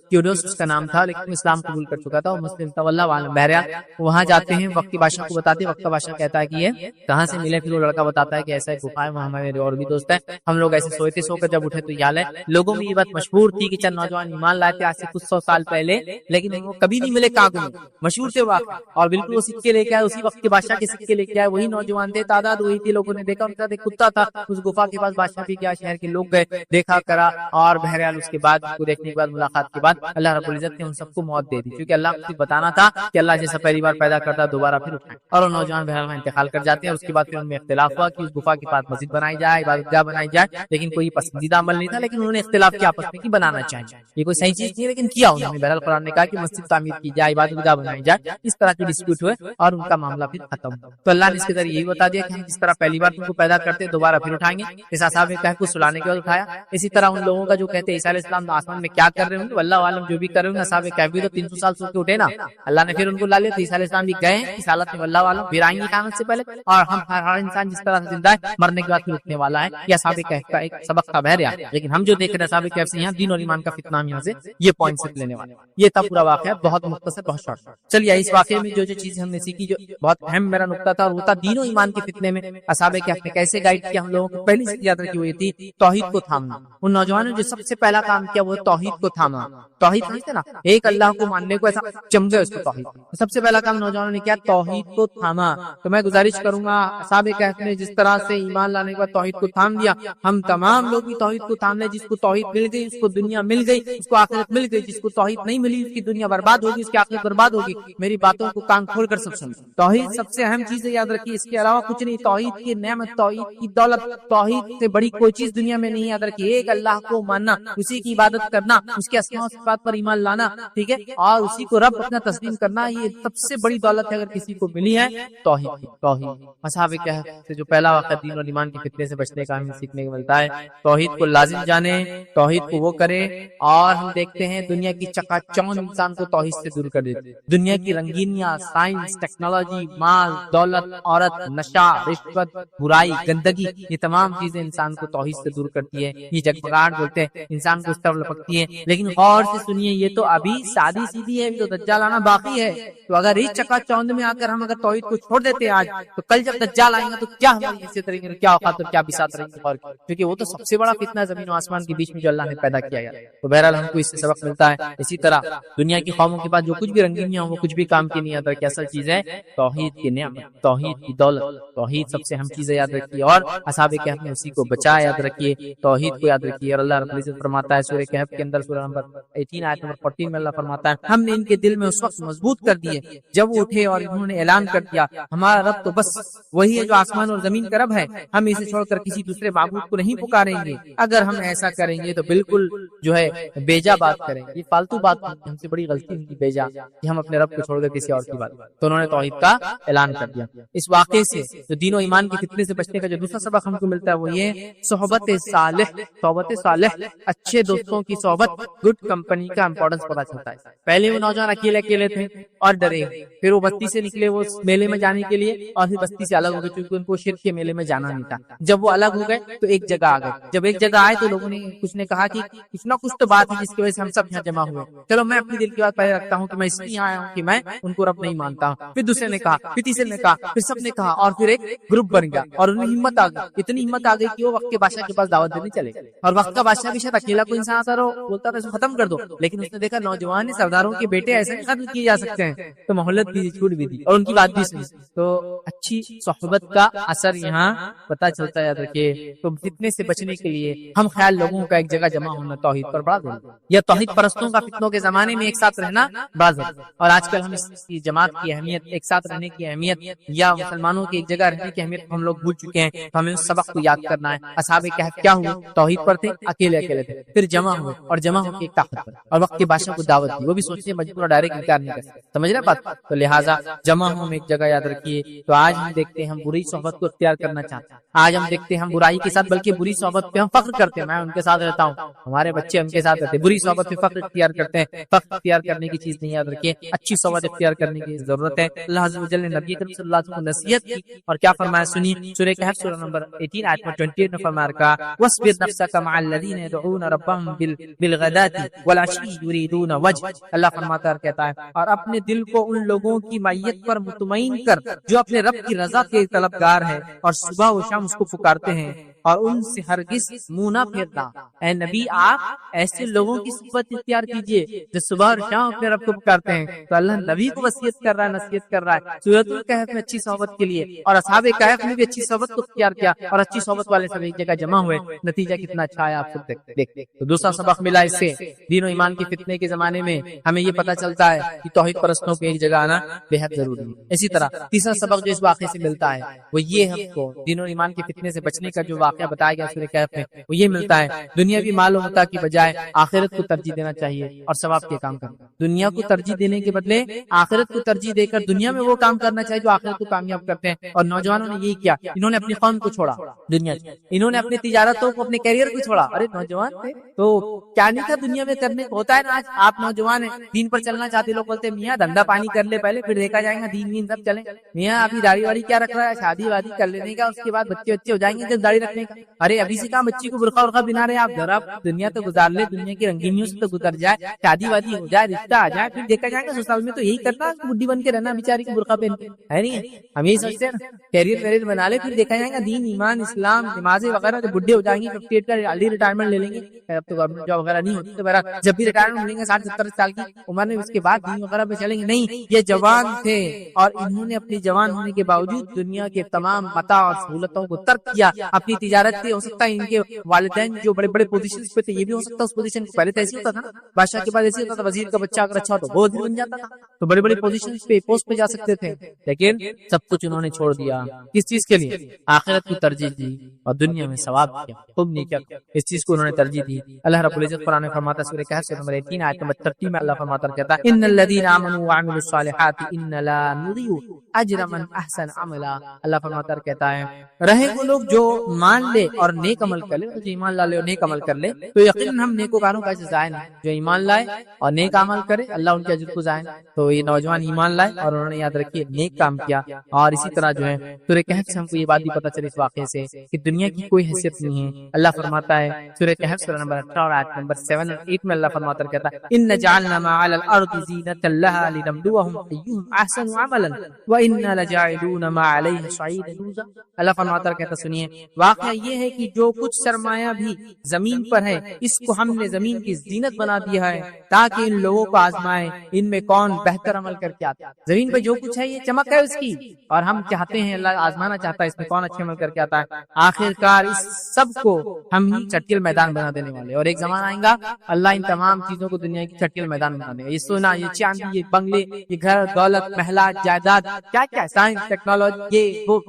کیوڈوس اس کا نام تھا، لیکن اسلام قبول کر چکا تھا اور مسلم تھا، واللہ اعلم۔ بہرحال وہاں جاتے ہیں، وقت کے بادشاہ کو بتاتے، وقت کا بادشاہ کہتا ہے کہ یہ کہاں سے ملے، پھر وہ لڑکا بتاتا ہے کہ ایسا ایک گفا ہے، وہاں ہمارے اور بھی دوست ہیں، ہم لوگ ایسے سوئے تھے، سو کر جب اٹھے تو یہ حال ہے۔ لوگوں میں یہ بات مشہور تھی کہ چند نوجوان ایمان لائے تھے آج سے کچھ 100 سال پہلے، لیکن وہ کبھی نہیں ملے کاغذ، مشہور تھے واقعہ، اور بالکل وہ سکے لے کے آئے، اسی وقت کے بادشاہ کے سکے لے کے آئے، وہی نوجوان تھے، تعداد وہی تھی، لوگوں نے دیکھا ان کا کتا تھا اس گفا کے پاس، بادشاہ بھی کیا، شہر کے لوگ گئے، دیکھا کرا، اور بہرحال اس کے بعد اس کو دیکھنے کے بعد، ملاقات کے بعد اللہ رب العزت نے ان سب کو موت دے دی، کیونکہ اللہ کو بتانا تھا کہ اللہ جیسا پہلی بار پیدا کرتا دوبارہ پھر اٹھائے، اور وہ نوجوان بہرحال انتقال کر جاتے ہیں۔ اور اس کے بعد پھر ان میں اختلاف ہوا کہ اس گفا کے پاس مسجد بنائی جائے، عبادت گاہ بنائی جائے، لیکن کوئی پسندیدہ عمل نہیں تھا، لیکن انہوں نے اختلاف کیا آپس میں کہ بنانا چاہیے، یہ کوئی صحیح چیز نہیں ہے، لیکن کیا انہوں نے، بہرحال قرآن نے کہا کہ مسجد تعمیر کی جائے، عبادت گاہ بنائی جائے، اس طرح کے ڈسپیوٹ ہوئے اور ان کا معاملہ پھر ختم۔ تو اللہ نے اس کے ذریعے یہی بتا دیا کہ ہم جس طرح پہلی بار تم کو پیدا کرتے دوبارہ پھر اٹھائیں گے، اس اصحاب کہف کو سلانے کے بعد اٹھایا، اسی طرح ان لوگوں کا جو کہتے ہیں عیسیٰ علیہ السلام آسمان میں کیا کر رہے ہوں گے، واللہ عالم، جو بھی کر رہے ہوں گے، اصحاب کہف بھی تو 300 سال سو کے اٹھے نا، اللہ نے پھر ان کو لا لیا، تو عیسیٰ علیہ السلام بھی گئے ہیں اس حالت میں، واللہ عالم، پھر آئیں گے قیامت سے پہلے، اور ہم ہر انسان جس طرح سے زندہ ہے مرنے کے بعد پھر اٹھنے والا ہے، یہ اصحاب کہف کا ایک سبق تھا بہرحال۔ لیکن ہم جو دیکھ رہے ہیں اصحاب کہف سے یہاں دین اور ایمان کا فتنہ، ہم یہاں سے یہ پوائنٹ سے لینے والے، یہ تھا پورا واقعہ، بہت مختصر، بہت شارٹ۔ چلیے اس واقعے میں جو چیزیں ہم نے سیکھی، جو بہت اہم میرا نقطہ تھا، وہ تھا دین و ایمان کے فتنے میں اصحاب کہف نے کیسے گائیڈ کیا ہم لوگوں کو۔ پہلی چیز یاد رکھی وہ یہ تھی توحید کو تھامنا، ان نوجوانوں نے جو سب سے پہلا کام کیا وہ توحید کو تھاما. توحید سمجھتے نا, ایک اللہ کو ماننے کو ایسا چمچے اس کو توحید. سب سے پہلا کام نوجوانوں نے کیا, توحید کو تھاما. تو میں گزارش کروں گا اصحاب کہف نے جس طرح سے ایمان لانے کے بعد توحید کو تھام دیا, ہم تمام لوگ بھی توحید کو تھام لیں. جس کو توحید مل گئی اس کو دنیا مل گئی, اس کو آخرت مل گئی. جس کو توحید نہیں ملی اس کی دنیا برباد ہوگی, اس کی آخرت برباد ہوگی. میری باتوں کو کان کھول کر سب سنیں. توحید سب سے اہم چیز ہے, یاد رکھیے, اس کے علاوہ کچھ نہیں. توحید کی نعمت, توحید کی دولت, توحید سے بڑی کوئی چیز دنیا میں نہیں. یاد رکھیے, ایک اللہ کو ماننا, اسی کی عبادت کرنا, اس کے اسماء و صفات پر ایمان لانا, ٹھیک ہے, اور اسی کو رب اپنا تسلیم کرنا, یہ سب سے بڑی دولت ہے اگر کسی کو ملی ہے. توحید. توحید اصحاب کہف سے جو پہلا واقعہ دین اور ایمان کے فتنے سے بچنے کا ہمیں سیکھنے کو ملتا ہے. توحید کو لازم جانے, توحید کو وہ کرے. اور ہم دیکھتے ہیں دنیا کی چکا چوند انسان کو توحید سے دور کر دیتی ہے. دنیا کی رنگینیاں, سائنس, ٹیکنالوجی, مال, دولت, عورت, نشہ, رشوت, برائی, گندگی, یہ تمام چیزیں انسان کو توحید سے دور کرتی ہے. یہ جگمگاہٹ بولتے ہیں, انسان کو اس طرف لپکتی ہے. لیکن غور سے سنیے, یہ تو ابھی سادی سیدھی ہے, تو دجال آنا باقی ہے. تو اگر اس چکا چوند میں آ کر ہم اگر توحید کو چھوڑ دیتے آج, تو کل جب دجال آئیں گے تو کیا ہماری حیثیت رہیں گے, کیا اوقات اور کیا بساط رہیں گے. کیونکہ وہ تو سب سے بڑا فتنہ زمین و آسمان کے بیچ میں جو اللہ نے پیدا کیا ہے. تو بہرحال ہم کو اس سے سبق ملتا ہے. اسی طرح دنیا کی قوموں کے پاس جو کچھ بھی رنگینیاں ہوں وہ کچھ بھی کام کی نہیں آتا. کہ اصل چیز ہے توحید کی نعمت, توحید کی دولت, توحید سب سے اہم چیز ہے. یاد رکھیے, اور اصحاب کہف نے اسی کو بچا. یاد رکھیے, توحید کو یاد رکھیے. اور اللہ رب العزت فرماتا ہے سورہ کہف کے اندر, سورہ نمبر 18 آیت نمبر 14 میں اللہ فرماتا ہے, ہم نے ان کے دل میں اس وقت مضبوط کر دیے جب وہ اٹھے اور انہوں نے اعلان کر دیا, ہمارا رب تو بس وہی ہے جو آسمان اور زمین کا رب ہے, ہم اسے چھوڑ کر کسی دوسرے معبود کو نہیں پکاریں گے. اگر ہم ایسا کریں گے تو بالکل جو ہے بیجا بات کریں گے. یہ فالتو بات ہم سے بڑی غلطی ہوئی بیجا کہ ہم اپنے رب کو چھوڑ کر کسی اور کی بات. تو انہوں نے توحید کا اعلان کر دیا. اس واقعے سے جو دین و ایمان کے فتنے سے بچنے کا جو دوسرا سبق ہم کو ملتا ہے وہ یہ صحبت صالح. صحبت صالح, اچھے دوستوں کی صحبت, گڈ کمپنی کا امپورٹنس پتا چلتا ہے. پہلے وہ نوجوان اکیلے اکیلے تھے اور ڈرے, پھر وہ بستی سے نکلے وہ میلے میں جانے کے لیے, اور پھر بستی سے الگ ہو گئے کیونکہ ان کو شرک کے میلے میں جانا نہیں تھا. جب وہ الگ ہو گئے تو ایک جگہ آ گئے. جب ایک جگہ آئے تو لوگوں نے کچھ نے کہا کہ کچھ نہ کچھ تو بات ہے جس کی وجہ سے ہم سب یہاں جمع ہوئے. چلو میں اپنی دل کی بات پہلے رکھتا ہوں کہ میں اس لیے آیا ہوں کہ میں ان کو رب نہیں مانتا ہوں. پھر دوسرے نے کہا, پھر تیسرے نے کہا, پھر سب نے کہا, اور پھر ایک گروپ بن گیا. اور انہیں ہمت آ گئی, اتنی ہمت آ گئی کہ وہ وقت کے بادشاہ کے پاس دعوت دینے چلے. اور وقت کا بادشاہ بھی شاید اکیلا کوئی انسان آتا رہو بولتا تھا اس کو ختم کر دو, لیکن اس نے دیکھا نوجوان سرداروں کے بیٹے ایسے ختم کیے جا سکتے ہیں, تو مہلت بھی دی, چھوٹ بھی دی, اور ان کی بات بھی سنی. تو اچھی صحبت کا اثر یہاں پتا چلتا ہے. یاد رکھیے, تو فتنے سے بچنے کے لیے ہم خیال لوگوں کا ایک جگہ جمع ہونا توحید پر بڑا ضروری ہے, یا توحید پرستوں کا فتنوں کے زمانے میں ایک ساتھ رہنا بڑا ضروری ہے. اور آج کل ہم اس کی جماعت کی اہمیت, ایک ساتھ رہنے کی اہمیت, یا مسلمانوں کی ایک جگہ رہنے کی اہمیت ہم لوگ بھول چکے ہیں. تو ہمیں اس سبق کو یاد کرنا ہے. اصحاب کہف کیا ہوئے, توحید پر تھے, اکیلے اکیلے تھے, پھر جمع ہوئے, اور جمع ہو کے ایک طاقت پر, اور وقت کے بادشاہ کو دعوت دی. وہ بھی سوچتے مجبور ڈائریکٹ انکار نہیں کر سکتے, سمجھ رہے بات. تو لہٰذا جمع ہوں ایک جگہ. یاد رکھیے, تو آج ہم دیکھتے ہیں ہم بری صحبت کو اختیار کرنا چاہتے ہیں. آج ہم دیکھتے ہیں ہم برائی کے ساتھ بلکہ بری صحبت پہ ہم فخر کرتے ہیں. میں ان کے ساتھ رہتا ہوں, ہمارے بچے ان کے ساتھ رہتے ہیں. بری صحبت پہ فخر اختیار کرتے ہیں. فخر اختیار کرنے کی چیز نہیں. یاد رکھیے, اچھی صحبت اختیار کرنے کی ضرورت ہے. اللہ عز و جل نے نبی کریم صلی اللہ علیہ وسلم کو نصیحت کی, اور کیا فرمایا سنیے. سورہ کہف سورہ نمبر 18 آیت 28 میں فرمایا رکھا, وَاصْبِرْ نَفْسَكَ مَعَ الَّذِينَ يَدْعُونَ رَبَّهُمْ بِالْغَدَاةِ وَالْعَشِيِّ يُرِيدُونَ وَجْهَهُ. اللہ فرماتا ہے, کہتا ہے, اور اپنے دل کو ان لوگوں کی معیت پر مطمئن کر جو اپنے رب کی رضا کے طلبگار ہیں اور صبح و شام اس کو پکارتے ہیں, اور ان سے ہرگز منہ نہ پھیرنا. اے نبی, آپ ایسے لوگوں کی صحبت اختیار کیجئے جو صبح اور شام اپنے رب کو پکارتے ہیں. تو اللہ نبی کو وصیت کر رہا ہے, نصیحت کر رہا ہے سورۃ الکہف میں اچھی صحبت کے لیے. اور اصحاب کہف نے بھی اچھی صحبت کو اختیار کیا, اور اچھی صحبت والے سب ایک جگہ جمع ہوئے. نتیجہ کتنا اچھا ہے آپ سب دیکھتے. تو دوسرا سبق ملا اس سے, دین و ایمان کے فتنے کے زمانے میں ہمیں یہ پتا چلتا ہے کہ توحید پرستوں کو ایک جگہ آنا بے حد ضروری ہے. اسی طرح تیسرا سبق جو اس واقعے سے ملتا ہے وہ یہ, ہم کو دین و ایمان کے فتنے سے بچنے کا جو واقعہ بتایا گیا سورہ کہف میں, وہ یہ ملتا ہے دنیاوی مال و متاع کی بجائے آخرت کو ترجیح دینا چاہیے اور ثواب کے کام کرنا. دنیا کو ترجیح دینے کے بدلے آخرت کو ترجیح دے کر دنیا میں وہ کام کرنا چاہیے جو آخرت کو کامیاب کرتے ہیں. اور نوجوانوں نے یہی کیا, انہوں نے اپنی قوم کو چھوڑا دنیا سے, انہوں نے اپنی تجارتوں کو, اپنے کیریئر کو چھوڑا. ارے نوجوان تھے تو کیا نہیں تھا دنیا میں کرنے کو, ہوتا ہے نا. آج آپ نوجوان ہیں, دین پر چلنا چاہتے, لوگ بولتے ہیں میاں دھندا پانی کر لے پہلے, پھر دیکھا جائے گا دین سب چلیں. میاں ابھی داڑھی واڑی کیا رکھ رہا ہے, شادی وادی کر لینے کا, اس کے بعد بچے ہو جائیں گے, جب داڑھی رکھنے رہنے کا. ارے ابھی سے کہاں بچی کو برقع ورقع بنا رہے آپ, ذرا دنیا تو گزار لے, دنیا کی رنگینیوں سے تو گزر جائے, شادی وادی ہو جائے, رشتہ آ جائے, پھر دیکھا جائے گا سسرال میں تو یہی کرنا بڈھی بن کے رہنا بیچاری کو برقع پہن کے, ہے نہیں ہے؟ ہم یہی سوچتے ہیں کیریئر ویریئر بنا لے, پھر دیکھا جائے گا دین ایمان اسلام نمازیں وغیرہ جب بڈھے ہو جائیں گے 58 کا جلدی ریٹائرمنٹ لے لیں گے. اب تو گورنمنٹ جاب وغیرہ نہیں ہوتی, تو میرا جب بھی ریٹائرمنٹ لیں گے 60-70 سال کی عمر میں, اس کے بعد دین وغیرہ پہ چلیں گے. نہیں, یہ جوان تھے اور انہوں نے اپنی جوان ہونے کے باوجود دنیا کے تمام متاع اور سہولتوں کو ترک کیا. اپنی تجارت سے, ہو سکتا ہے ان کے والدین جو بڑے بڑے پوزیشن پہ تھے, یہ بھی ہو سکتا ہے اس پوزیشن کو پہلے تو ایسے ہوتا تھا نا, بادشاہ کے بعد ایسے ہوتا تھا, وزیر کا بچہ اگر اچھا ہو تو وہ وزیر بن جاتا تھا, تو بڑے بڑے پوزیشن پہ پوسٹ پہ جا سکتے تھے. لیکن سب کچھ انہوں نے چھوڑ دیا. کس چیز کے لیے؟ آخرت کو ترجیح دی اور دنیا میں ثواب کیا, خوب نہیں کیا, اس چیز کو انہوں نے ترجیح دی. اللہ رب العزت قرآن میں فرماتا ہے سورہ کہف سے نمبر 18 آیت نمبر 30 میں اللہ فرماتا کہتا ہے ان الذين امنوا وعملوا الصالحات ان لا نضيع اجر من احسن عملا. اللہ فرماتا کہتا ہے رہے وہ لوگ جو مان لے اور نیک عمل کر لے, جو ایمان لا لے اور نیک عمل کر لے, تو یقیناً ہم نیکوکاروں کا اجر ضائع نہیں. جو ایمان لائے اور نیک عمل کرے اللہ ان کے اجر کو ضائع نہیں. تو یہ نوجوان ایمان لائے اور انہوں نے یاد رکھیے نیک کام کیا. اور اسی طرح جو ہے سورہ کہف سے ہم کو یہ بات بھی پتہ چلی اس واقعے سے کہ دنیا کی کوئی حیثیت نہیں ہے. اللہ فرماتا ہے سورہ کہف سورہ نمبر 18 اور آیت نمبر 7 اور 8 میں اللہ فرماتا کہتا ہے ان جعلنا ما علی الارض زینۃ لها لنبلوهم ایہم احسن عملا وانا لجاعلون ما علیہ صعیدا جرزا. اللہ فرماتا کہتا سنیے, واقعہ یہ ہے کہ جو کچھ سرمایہ بھی زمین پر ہے اس کو ہم نے زمین کی زینت بنا دیا ہے تاکہ ان لوگوں کو آزمائے ان میں کون بہتر عمل کر کے آتا ہے. زمین پہ جو کچھ ہے یہ چمک ہے اس کی, اور ہم چاہتے ہیں اللہ آزمانا چاہتا ہے اس میں کون اچھے عمل کر کے آتا ہے. آخر کار اس سب کو ہم ہی چٹیل میدان بنا دینے والے, اور ایک زمانہ آئے گا اللہ ان تمام چیزوں کو دنیا کی چٹیل میدان بنا دے گا. یہ سونا, یہ چاندی, یہ بنگلے, یہ گھر, دولت, محلات, جائیداد, کیا کیا سائنس ٹیکنالوجی, یہ وہ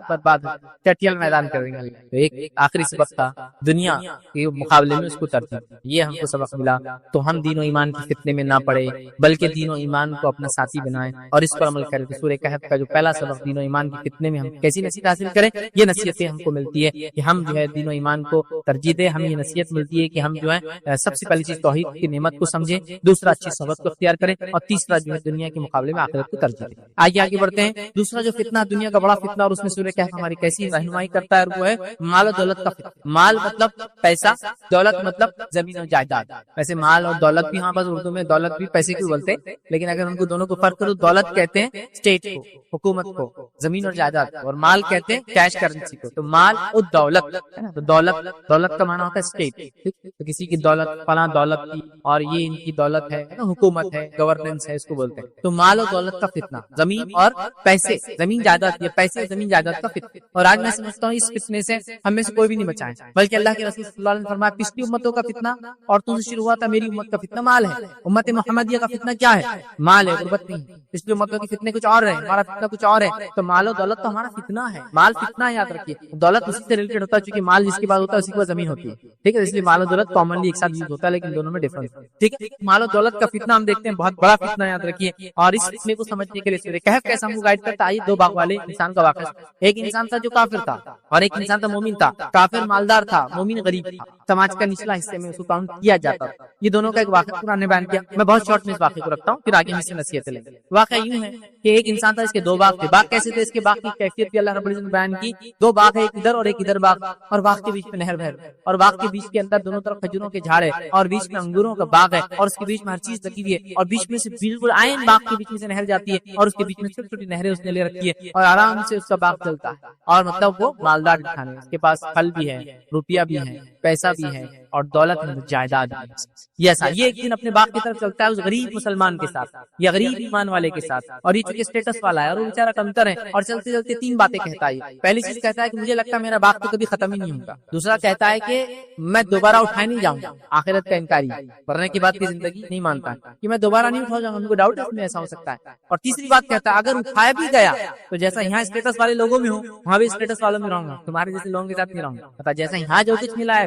برباد چٹیل میدان کر دیں گے. تو ایک آخری سبق تھا دنیا کے مقابلے میں اس کو ترجیح, یہ ہم کو سبق ملا. تو ہم دین و ایمان کی فتنے میں نہ پڑے بلکہ دین و ایمان کو اپنا ساتھی بنائیں اور اس پر عمل کریں. تو سورہ کہف کا جو پہلا سبق دین و ایمان کی فتنے میں ہم کیسی نصیحت حاصل کریں, یہ نصیحتیں ہم کو ملتی ہے کہ ہم جو ہے دین و ایمان کو ترجیح دیں. ہمیں یہ نصیحت ملتی ہے کہ ہم جو ہے سب سے پہلی چیز توحید کی نعمت کو سمجھیں, دوسرا اچھی صحبت کو اختیار کریں, اور تیسرا جو ہے دنیا کے مقابلے میں آخرت کو ترجیح دیں. آگے بڑھتے ہیں. دوسرا جو فتنہ دنیا کا بڑا فتنہ, اور اس میں سورہ کہف ہماری کیسی رہنمائی کرتا ہے, وہ ہے مال و دولت کا فتنہ. مال مطلب پیسہ, دولت مطلب زمین و جائیداد. ویسے مال اور دولت بھی ہاں بس اردو میں دولت بھی پیسے کو بولتے ہیں, لیکن اگر ان کو دونوں کو فرق کرو, دولت کہتے ہیں اسٹیٹ کو, حکومت کو, زمین اور جائیداد, اور مال کہتے ہیں کیش کرنسی کو. تو مال اور دولت ہے نا, تو دولت کا معنی ہوتا ہے اسٹیٹ. تو کسی کی دولت فلاں دولت کی, اور یہ ان کی دولت ہے, حکومت ہے, گورننس ہے, اس کو بولتے ہیں. تو مال اور دولت کا فتنہ, زمین اور پیسے, زمین جائیداد, یہ پیسے زمین جائیداد کا فتنہ. اور آج میں سمجھتا ہوں اس فتنے سے ہم میں سے کوئی بھی نہیں بچا ہے, بلکہ اللہ کے رسول صلی اللہ علیہ وسلم نے فرمایا پچھلی امتوں کا فتنہ عورتوں سے شروع ہوا تھا, میری امت کا فتنہ مال ہے. امت محمدیہ کا فتنہ کیا ہے؟ مال ہے, غربت نہیں. پچھلی امتوں کے فتنے کچھ اور ہے, ہمارا فتنہ کچھ اور ہے. تو مال و دولت تو ہمارا فتنہ ہے. مال فتنہ ہے, یاد رکھیے. دولت اسی سے ریلیٹڈ ہوتا ہے, چونکہ مال جس کے بعد ہوتا ہے اسی کے بعد زمین ہوتی ہے, ٹھیک ہے. اس لیے مال و دولت کامنلی ایک ساتھ یوز ہوتا ہے, لیکن دونوں میں ڈفرنس ہے, ٹھیک ہے. مال و دولت کا فتنہ ہم دیکھتے ہیں بہت بڑا فتنہ, یاد رکھیے. اور اس فتنے کو سمجھنے کے لیے سورہ کہف کیسا ہم کو گائیڈ کرتا ہے. دو باغ والے انسان کا واقعہ. ایک انسان تھا جو کافر تھا, اور ایک انسان تھا مومن تھا. کافر مالدار تھا, مومن غریب تھا, سماج کا نچلا حصے میں اس کو کاؤنٹ کیا جاتا تھا. یہ دونوں کا ایک واقعہ قرآن نے بیان کیا. میں بہت شارٹ میں اس واقعے کو رکھتا ہوں, پھر آگے ہم اس سے نصیحتیں لیں گے. واقعہ یوں ہے کہ ایک انسان تھا, اس کے دو باغ تھے. باغ کیسے تھے, اس کے باغ کی کیفیت بھی اللہ رب العزت نے بیان کی. دو باغ ہے, ایک ادھر اور ایک ادھر باغ, اور باغ کے بیچ میں نہر بہہ رہی ہے, اور باغ کے بیچ کے اندر دونوں طرف کھجوروں کے جھاڑ ہے, اور بیچ میں انگوروں کا باغ ہے, اور اس کے بیچ میں ہر چیز لگی ہوئی ہے, اور بیچ میں سے بالکل عین باغ کے بیچ میں سے نہر جاتی ہے, اور اس کے بیچ میں چھوٹی چھوٹی نہریں اس نے لے رکھی ہے, اور آرام سے اس کا باغ چلتا ہے. اور مطلب وہ مالدار انسان ہے, اس کے پاس پھل بھی ہے, روپیہ بھی ہے, پیسہ بھی ہے, اور دولت میں جائیداد بھی. یہ ایک دن اپنے باغ کی طرف چلتا ہے اس غریب مسلمان کے ساتھ یا غریب ایمان والے کے ساتھ, اور یہ چونکہ اسٹیٹس والا ہے اور وہ بیچارہ کمتر ہے, اور چلتے چلتے تین باتیں کہتا ہے. پہلی چیز کہتا ہے کہ مجھے لگتا ہے میرا باغ تو کبھی ختم ہی نہیں ہوگا. دوسرا کہتا ہے کہ میں دوبارہ اٹھائے نہیں جاؤں گا, آخرت کا انکاری, مرنے کے بعد کی زندگی نہیں مانتا کہ میں دوبارہ نہیں اٹھا جاؤں گا, مجھے ڈاؤٹ ہے اس میں ایسا ہو سکتا ہے. اور تیسری بات کہتا ہے اگر اٹھایا بھی گیا تو جیسا یہاں اسٹیٹس والے لوگوں میں ہوں وہاں بھی اسٹیٹس والوں میں رہوں گا, تمہارے جیسے لوگوں کے ساتھ نہیں رہوں گا. جیسا یہاں جو کچھ ملا ہے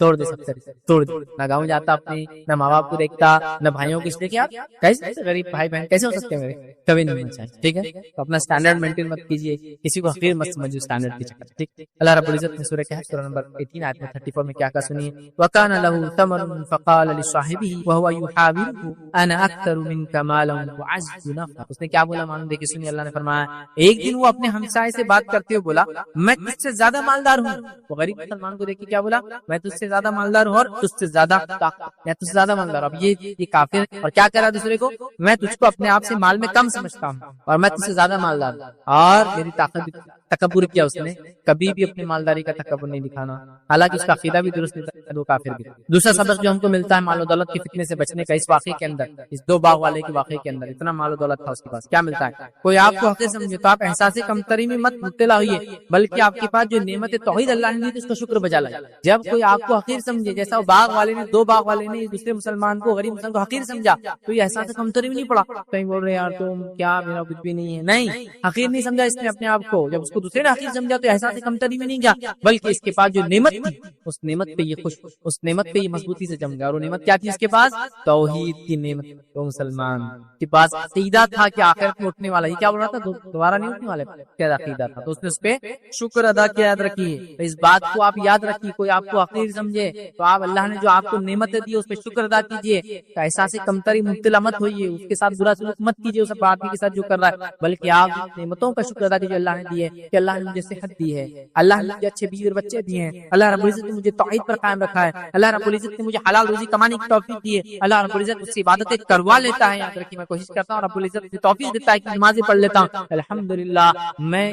توڑ دے سب سے توڑ دے نہ گاؤں جاتا اپنے نہ ماں باپ کو دیکھتا نہ بھائیوں کو اس لیے کہ آپ کیسے غریب بھائی بہن کیسے ہو سکتے ہیں میرے کبھی نہیں ہونا چاہیے ٹھیک ہے تو اپنا اسٹینڈرڈ مینٹین مت کیجیے کسی کو حقیر مت سمجھو اسٹینڈرڈ کے چکر ٹھیک اللہ رب العزت نے سورہ کہف سورہ نمبر 18 آیت میں 34 میں کیا سنیے وکان له ثمر فقال لصاحبه وهو يحاوره انا اكثر منك مالا واعز نفرا اس نے کیا بولا معلوم دیکھیے سنیے اللہ نے فرمایا ایک دن وہ اپنے ہمسائے سے بات کرتے ہوئے بولا میں تجھ سے زیادہ مالدار ہوں وہ غریب مسلمان کو دیکھیے کیا بولا میں تجھ سے زیادہ مالدار ہوں اور تجھ سے زیادہ میں تجھ سے زیادہ مالدار اب یہ کافر اور کیا کہہ رہا دوسرے کو میں تجھ کو اپنے آپ سے مال میں کم سمجھتا ہوں اور میں تجھ سے زیادہ مالدار ہوں اور میری طاقت تکبر کیا اس نے کبھی بھی اپنی مالداری کا تکبر نہیں دکھانا حالانکہ اس کا عقیدہ بھی درست نہیں تھا وہ کافر بھی دوسرا سبق جو ہم کو ملتا ہے مال و دولت کے فتنے سے بچنے کا اس واقعے کے اندر اس دو باغ والے کے واقعے کے اندر اتنا مال و دولت تھا اس کے پاس کیا ملتا ہے کوئی آپ کو حقیر سمجھے تو آپ احساس کمتری میں مت مبتلا ہوئیے بلکہ آپ کے پاس جو نعمت توحید اللہ نے دی تو اس کا شکر بجا لائے جب کوئی آپ کو حقیر سمجھے جیسا وہ باغ والے نے دو باغ والے نے دوسرے مسلمان کو غریب مسلمان کو حقیر سمجھا تو یہ احساس کمتری میں نہیں پڑا کہیں بول رہے یار تم کیا میرا کچھ بھی نہیں ہے نہیں حقیر نہیں سمجھا اس نے اپنے آپ کو جب اس کو دوسرے نے حقیر سمجھا تو احساس کمتری میں نہیں گیا بلکہ اس کے پاس جو نعمت تھی اس نعمت پہ یہ خوش اس نعمت پہ یہ مضبوطی سے جم گیا اور وہ نعمت کیا تھی اس کے پاس توحید کی نعمت تو مسلمان کے پاس عقیدہ تھا کہ آخرت میں اٹھنے والا یہ کیا بول رہا تھا دوبارہ نہیں اٹھنے والے کیا عقیدہ تھا تو اس نے اس پہ شکر ادا کیا یاد رکھیے اس بات کو آپ یاد رکھیے کوئی آپ کو حقیر سمجھے تو آپ اللہ نے جو آپ کو نعمتیں دی اس پہ شکر ادا کیجیے احساس کمتری مبتلا مت ہوئیے اس کے ساتھ برا سلوک مت کیجیے اس آدمی کے ساتھ جو کر رہا ہے بلکہ آپ نعمتوں کا شکر ادا کیجیے اللہ نے دی ہے کہ اللہ نے مجھے صحت دی ہے اللہ نے مجھے اچھے بیوی اور بچے دیے ہیں اللہ رب العزت نے مجھے توحید پر قائم رکھا ہے اللہ رب العزت نے مجھے حلال روزی کمانے کی توفیق دی ہے اللہ رب العزت مجھ سے عبادتیں کروا لیتا ہے یاد رکھیے میں کوشش کرتا ہوں رب العزت مجھے توفیق دیتا ہے کہ نمازیں پڑھ لیتا ہوں الحمدللہ میں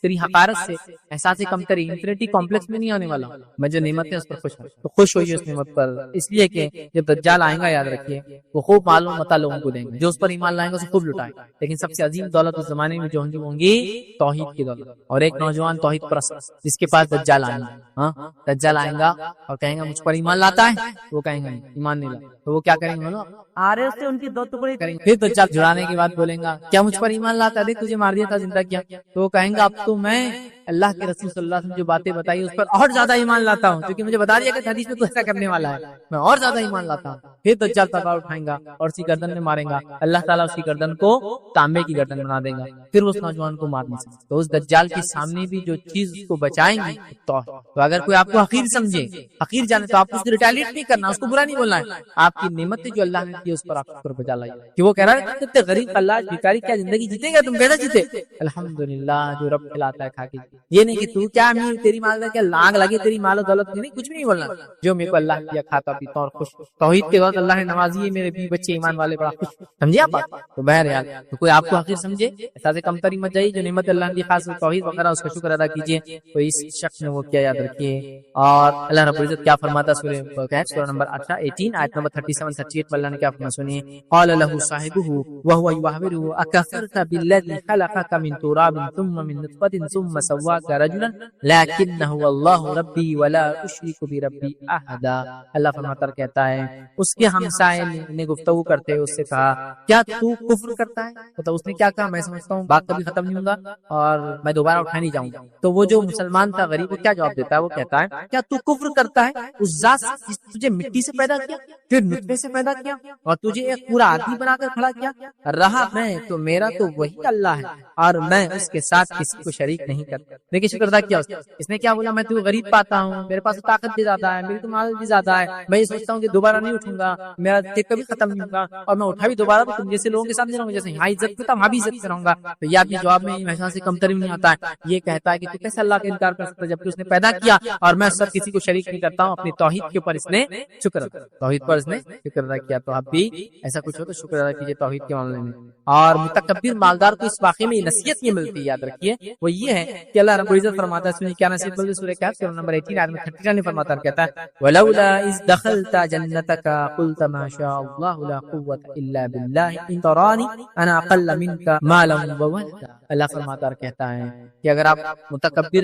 تیری حقارت سے احساس کمتری انفینٹی کمپلیکس میں نہیں آنے والا میں جو نعمت ہے اس پر خوش ہوں تو خوش ہوئیے اس نعمت پر اس لیے کہ جب دجال آئے گا یاد رکھیے وہ خوب معلوم متا لوگوں کو دیں گے جو اس پر ایمان لائیں گے اسے خوب لٹائیں لیکن سب سے عظیم دولت اس زمانے میں جو ہوں گی توحید کی دولت اور ایک نوجوان توحید پرست جس کے پاس دجال آئیں گا ہاں دجال آئیں گا اور کہیں گا مجھ پر ایمان لاتا ہے وہ کہیں گے ایمان نہیں لاتا تو وہ کیا کریں گے آرے سے ان کی دو ٹکڑے کریں گے پھر دجال جڑانے کے بعد بولیں گا کیا مجھ پر ایمان لاتا ہے دیکھ تجھے مار دیا تھا زندہ کیا تو وہ کہیں گا اب تو میں اللہ کے رسول صلی اللہ علیہ وسلم جو باتیں بتائی اس پر اور زیادہ ایمان لاتا ہوں کیونکہ مجھے بتا دیا کہ حدیث میں تو ایسا کرنے والا ہے میں اور زیادہ ایمان لاتا ہوں پھر دجال تلوار اٹھائیں گا اور اسی گردن میں ماریں گا اللہ تعالیٰ اس کی گردن کو تانبے کی گردن بنا دے گا پھر اس نوجوان کو مار نہیں سکتا تو اس دجال کے سامنے بھی جو چیز اس کو بچائیں گی تو اگر کوئی آپ کو حقیر سمجھے حقیر جانے تو آپ اس کو ریٹیلیٹ نہیں کرنا اس کو برا نہیں بولنا ہے آپ کی نعمت جو اللہ نے دی اس پر آپ شکر بجا لائیے کہ وہ کہہ رہا ہے غریب اللہ بیکاری کیا زندگی جیتے گا تم کیسا جیتے الحمدللہ جو رب کھلاتا ہے کھا کے یہ نہیں کہ تو کیا امیر تیری مال کیا لانگ لگے تیری مال و دولت نہیں کچھ بھی نہیں بولنا جو میرے کو اللہ دیا کھاتا پیتا اور خوش توحید کے بعد اللہ نے نوازی ہے میرے بیوی بچے ایمان والے بڑا خوش سمجھے آپ تو بہرحال تو کوئی آپ کو حقیر سمجھے احساس کمتری مت جائیے جو نعمت اللہ نے دی خاص توحید وغیرہ اس کا شکر ادا کیجیے تو اس شخص نے وہ کیا یاد رکھیے اور اللہ رب العزت کیا فرماتا سورہ کہف سورہ نمبر 18 آیت نمبر 37 38 میں اللہ نے کیا فرمایا سنیے قال له صاحبه وهو يحاوره اكفرت بالذي خلقك من تراب ثم من نطفة ثم سواك رجلا لكن هو الله ربي ولا اشرك بربي احد اللہ فرماتا کہتا ہے اس کے ہمسائے نے گفتگو کرتے اس سے کہا کیا تو کفر کرتا ہے تو اس نے کیا کہا میں سمجھتا ہوں بات کبھی ختم نہیں ہوگا اور میں دوبارہ اٹھا نہیں جاؤں گا تو وہ جو مسلمان تھا غریب وہ کیا جواب دیتا ہے وہ کہتا ہے کیا تو کفر کرتا ہے اس ذات جس تجھے مٹی سے پیدا کیا پھر نطفے سے پیدا کیا اور تجھے ایک پورا آدمی بنا کر کھڑا کیا رہا میں تو میرا تو وہی اللہ ہے اور میں اس کے ساتھ کسی کو شریک نہیں کرتا لیکن شکر ادا کیا اس نے کیا بولا میں تو غریب پاتا ہوں میرے پاس طاقت بھی زیادہ ہے میری تو مال بھی زیادہ ہے میں یہ سوچتا ہوں کہ دوبارہ نہیں اٹھوں گا میرا کبھی ختم نہیں ہوگا اور میں اٹھا بھی دوبارہ تو تم جیسے لوگوں کے سامنے رہوں گا جیسے یہاں عزت کرتا وہاں بھی عزت سے رہوں گا تو یہ آدمی جواب میں محسوس سے کمتر نہیں آتا ہے یہ کہتا ہے کہ تو کیسے اللہ کا انکار کر سکتا ہے جبکہ اس نے پیدا کیا اور میں سب کسی کو شریک نہیں کرتا ہوں اپنی توحید کے اوپر اس نے شکر ادا توحید پر اس نے شکر ادا کیا تو آپ بھی ایسا کچھ ہو تو شکر ادا کیجیے توحید کے معاملے میں اور متکبر مالدار کو اس واقعے میں نصیحت یہ ملتی ہے یاد رکھیے وہ یہ ہے کہ اللہ رب العزت فرماتا ہے کیا نصیحت ملتی ہے سورہ کہف سورہ نمبر 18 آیت میں 39 فرماتا ہے کہتا ہے ولولا اذ دخلت جنتك قلت ما شاء الله لا قوة الا بالله ان تراني انا اقل منك مالا وولدا اللہ فرماتا ہے کہتا ہے کہ اگر آپ متکبر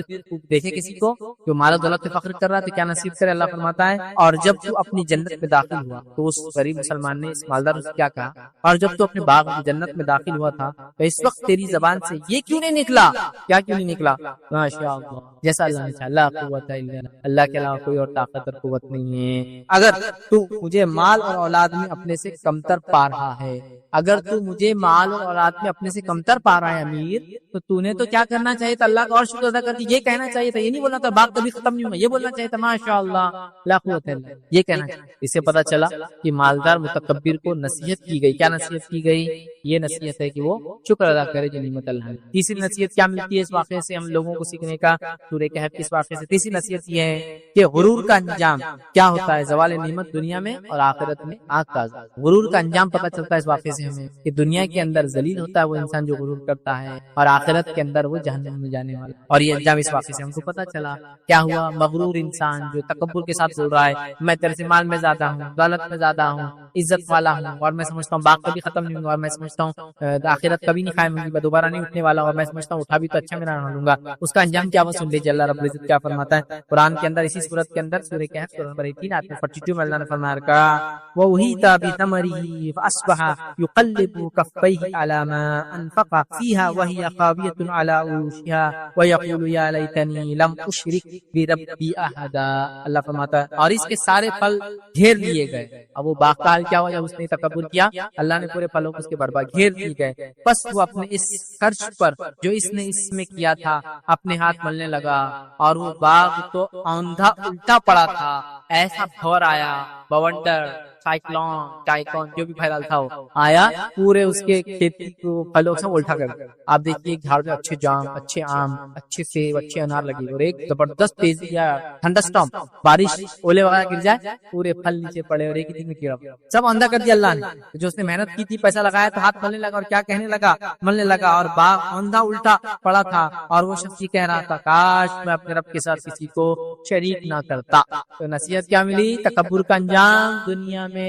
دیکھیں کسی کو جو مال و دولت پہ فخر کر رہا ہے تو کیا نصیب کرے اللہ فرماتا ہے اور جب تو اپنی جنت میں داخل ہوا تو اس غریب مسلمان نے اس مالدار سے کیا کہا اور جب تو اپنے باغ جنت میں داخل ہوا تھا تو اس وقت تیری زبان سے یہ کیوں نہیں نکلا کیا کیوں نہیں نکلا ماشاء اللہ، جیسا اللہ نے چاہا، لا قوت الا باللہ، اللہ کے علاوہ کوئی اور طاقت اور قوت نہیں ہے۔ اگر تو مجھے مال اور اولاد میں اپنے سے کمتر پا رہا ہے، اگر تو مجھے مال اور اولاد میں اپنے سے کمتر پا رہا ہے امیر، تو نے تو کیا کرنا چاہیے تھا؟ اللہ کا اور شکر ادا کر کے یہ کہنا چاہیے تھا، یہ نہیں بولنا تھا باغ کبھی ختم نہیں ہوگا، یہ بولنا چاہیے تھا ماشاء اللہ لا قوت الا باللہ، یہ کہنا چاہیے۔ اس سے پتہ چلا کہ مالدار متکبر کو نصیحت کی گئی، کیا نصیحت کی گئی؟ یہ نصیحت ہے کہ وہ شکر ادا کرے جو نعمت اللہ نے۔ تیسری نصیحت کیا ملتی ہے اس واقعے سے ہم لوگوں کو سیکھنے کا؟ سورہ کہف کے اس واقعے سے تیسری نصیحت یہ ہے کہ غرور کا انجام کیا ہوتا ہے؟ زوال نعمت دنیا میں اور آخرت میں آگ کا عذاب۔ غرور کا انجام پتہ چلتا ہے اس واقعے سے ہمیں کہ دنیا کے اندر ذلیل ہوتا ہے وہ انسان جو غرور کرتا ہے، اور آخرت کے اندر وہ جہنم میں جانے والا، اور یہ انجام اس واقعے سے ہم کو پتہ چلا۔ کیا ہوا؟ مغرور انسان جو تکبر کے ساتھ بول رہا ہے میں تیرے سے مال میں زیادہ ہوں، دولت میں زیادہ ہوں، عزت والا ہوں، اور میں سمجھتا ہوں باغ کبھی ختم نہیں ہوگا، اور میں سمجھتا ہوں آخرت کبھی نہیں قائم ہوگی، دوبارہ نہیں اٹھنے والا، اور میں سمجھتا ہوں اٹھا بھی تو اچھا میرا نہ لوں گا، اس کا انجام کیا وہ سن لیجیے۔ اللہ رب العزت کیا فرماتا ہے قرآن کے اندر، اسی سورت کے اندر، سورہ کہف سورہ نمبر 18 آیت 42 میں اللہ نے فرمایا رکھا وَأُحِيطَ بِثَمَرِهِ فَأَصْبَحَ يُقَلِّبُ كَفَّيْهِ عَلَى مَا أَنفَقَ فِيهَا وَهِيَ خَاوِيَةٌ عَلَى عُرُوشِهَا وَيَقُولُ يَا لَيْتَنِي لَمْ أُشْرِكْ بِرَبِّي أَحَدًا۔ اللہ فرماتا ہے اور اس کے سارے پھل گھیر لیے گئے۔ اب وہ باغ کا حال کیا ہوا جب اس نے تکبر کیا؟ اللہ نے پورے پھلوں کو اس کے برباد گھیر دیے گئے، پس وہ اپنے اس خرچ پر جو اس نے اس میں کیا تھا اپنے ہاتھ ملنے لگا، اور وہ باغ تو اوندھا الٹا پڑا تھا، ایسا بھور آیا، بونڈر، سائیکلون، ٹائکون، جو بھی پھیلال تھا وہ آیا، پورے اس کے کھیتی کو پھلوں سے الٹا کر دیا۔ آپ دیکھیے ایک جھاڑ میں اچھے جام، اچھے آم، اچھے سیب، اچھے انار لگے، اور ایک زبردست تیزی یا تھنڈر سٹارم، بارش، اولے وغیرہ گر جائے، پورے پھل نیچے پڑے، اور ایک ہی دن میں کیڑا سب اندھا کر دیا اللہ نے۔ جو اس نے محنت کی تھی، پیسہ لگایا تو ہاتھ ملنے لگا، اور کیا کہنے لگا؟ ملنے لگا، اور باغ اندھا الٹا پڑا تھا، اور وہ شخص یہ کہہ رہا تھا کاش میں اپنے رب کے ساتھ کسی کو شریک نہ کرتا۔ تو نصیحت کیا ملی؟ تکبر کا انجام دنیا میں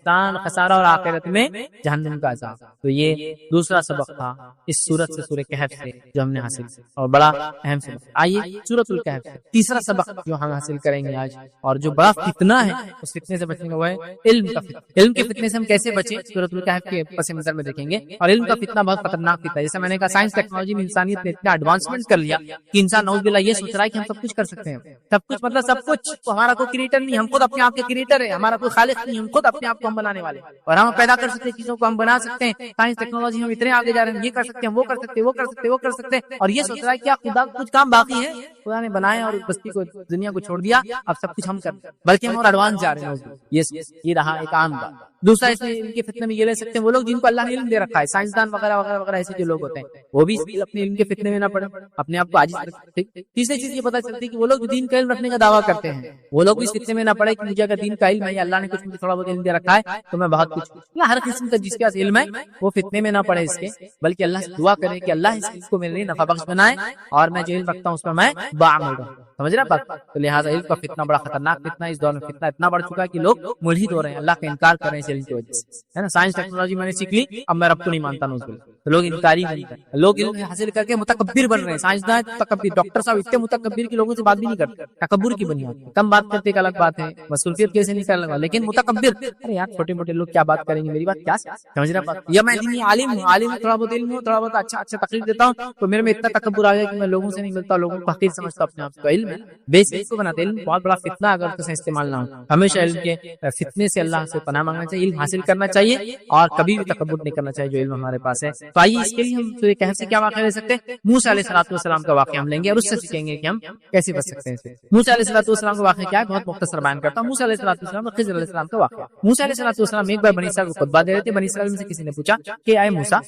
نقصان، خسارہ، اور آخرت میں جہنم کا عذاب۔ تو یہ دوسرا سبق تھا اس سورت سے، سورہ کہف سے، جو ہم نے حاصل کیا، اور بڑا اہم سبق۔ آئیے سورۃ الکہف سے تیسرا سبق جو ہم حاصل کریں گے آج، اور جو بڑا فتنہ ہے، اس فتنے سے بچنے کا وہ ہے علم کا فتنہ۔ علم کے فتنے سے ہم کیسے بچیں، سورۃ الکہف کے پس منظر میں دیکھیں گے۔ اور علم کا فتنہ بہت خطرناک فتنہ ہے، جیسا میں نے کہا سائنس ٹیکنالوجی میں انسانیت نے اتنا ایڈوانسمنٹ کر لیا کہ انسان نعوذ باللہ یہ سوچ رہا ہے کہ ہم سب کچھ کر سکتے ہیں، سب کچھ مطلب سب کچھ، ہمارا کوئی کریٹر نہیں، ہم خود اپنے آپ کے کریٹر ہے، ہمارا کوئی خالق نہیں، ہم خود اپنے آپ کو ہم بنانے والے، اور ہم پیدا کر سکتے ہیں چیزوں کو، ہم بنا سکتے ہیں، سائنس ٹیکنالوجی ہم اتنے آگے جا رہے ہیں، یہ کر سکتے ہیں، وہ کر سکتے ہیں، وہ کر سکتے ہیں، وہ کر سکتے ہیں، اور یہ سوچ رہا ہے کیا خدا کچھ کام باقی ہے؟ خدا نے بنایا اور بستی کو، دنیا کو چھوڑ دیا، اب سب کچھ ہم کر، بلکہ ہم اور ایڈوانس جا رہے ہیں۔ یہ رہا ایک عام بات۔ دوسرا اس میں ان کے فتنے میں یہ لے سکتے ہیں وہ لوگ جن کو اللہ نے علم دے رکھا ہے، سائنسدان وغیرہ وغیرہ وغیرہ، ایسے جو لوگ ہوتے ہیں وہ بھی اپنے علم کے فتنے میں نہ پڑے، اپنے آپ کو عاجز رکھیں۔ تیسری چیز یہ پتہ چلتی ہے کہ وہ لوگ دین کا علم رکھنے کا دعویٰ کرتے ہیں، وہ لوگ اس فتنے میں نہ پڑے کہ مجھے اگر دین کا علم ہے، اللہ نے کچھ مجھے تھوڑا بہت علم دے رکھا ہے تو میں بہت کچھ، یا ہر قسم کا جس کے پاس علم ہے وہ فتنے میں نہ پڑے اس کے، بلکہ اللہ سے دعا کرے کہ اللہ اس علم کو میرے لیے نفع بخش بنائے، اور میں جو علم رکھتا ہوں اس میں بعمل رہوں۔ سمجھ رہے بات؟ تو لہٰذا علم کا فتنہ بڑا خطرناک فتنہ ہے، اس دور میں فتنہ اتنا بڑھ چکا ہے کہ لوگ ملحد ہو رہے ہیں، اللہ کا انکار کر رہے ہیں اس علم کی وجہ سے، ہے نا۔ سائنس ٹیکنالوجی میں نے سیکھ لی، اب میں رب کو نہیں مانتا نوز باللہ، تو لوگ انکاری بن رہے ہیں، لوگ علم حاصل کر کے متکبر بن رہے ہیں، سائنسدان متکبر، ڈاکٹر صاحب اتنے متکبر کہ لوگوں سے بات بھی نہیں کرتے، تکبر کی بنیاد پہ کم بات کرتے ایک الگ بات ہے، مصروفیت کیسے نہیں کرنے لگا، لیکن متکبر، ارے یار چھوٹے موٹے لوگ کیا بات کریں گے، میری بات کیا سمجھ رہا بات، یا میں دینی عالم ہوں، عالم میں تھوڑا بہت علم ہوں، تھوڑا بہت اچھا تقریر دیتا ہوں، تو میرے میں اتنا تکبر آ گیا کہ میں لوگوں سے نہیں ملتا، لوگوں کو حقیر سمجھتا اپنے آپ کو۔ علم ہے بیس کو بناتے، علم بہت بڑا فتنہ اگر اس کا استعمال نہ ہو۔ ہمیشہ علم کے فتنے سے اللہ سے پناہ مانگنا چاہیے، علم حاصل کرنا چاہیے، اور کبھی بھی تکبر نہیں کرنا چاہیے جو علم ہمارے پاس ہے۔ تو آئیے اس کے لیے ہم سورہ کہف سے کیا واقعہ لے سکتے ہیں؟ موسیٰ علیہ السلام کا واقعہ ہم لیں گے، اور اس سے سیکھیں گے کہ ہم کیسے بچ سکتے ہیں۔ موسیٰ علیہ السلام کا واقعہ کیا ہے، بہت مختصر بیان کرتا ہوں۔ موسیٰ علیہ السلام اور خضر علیہ السلام کا واقعہ۔ موسیٰ علیہ السلام ایک بار بنی اسرائیل کو خطبہ دے رہے تھے، بنی اسرائیل میں سے کسی نے پوچھا کہ اے موسیٰ،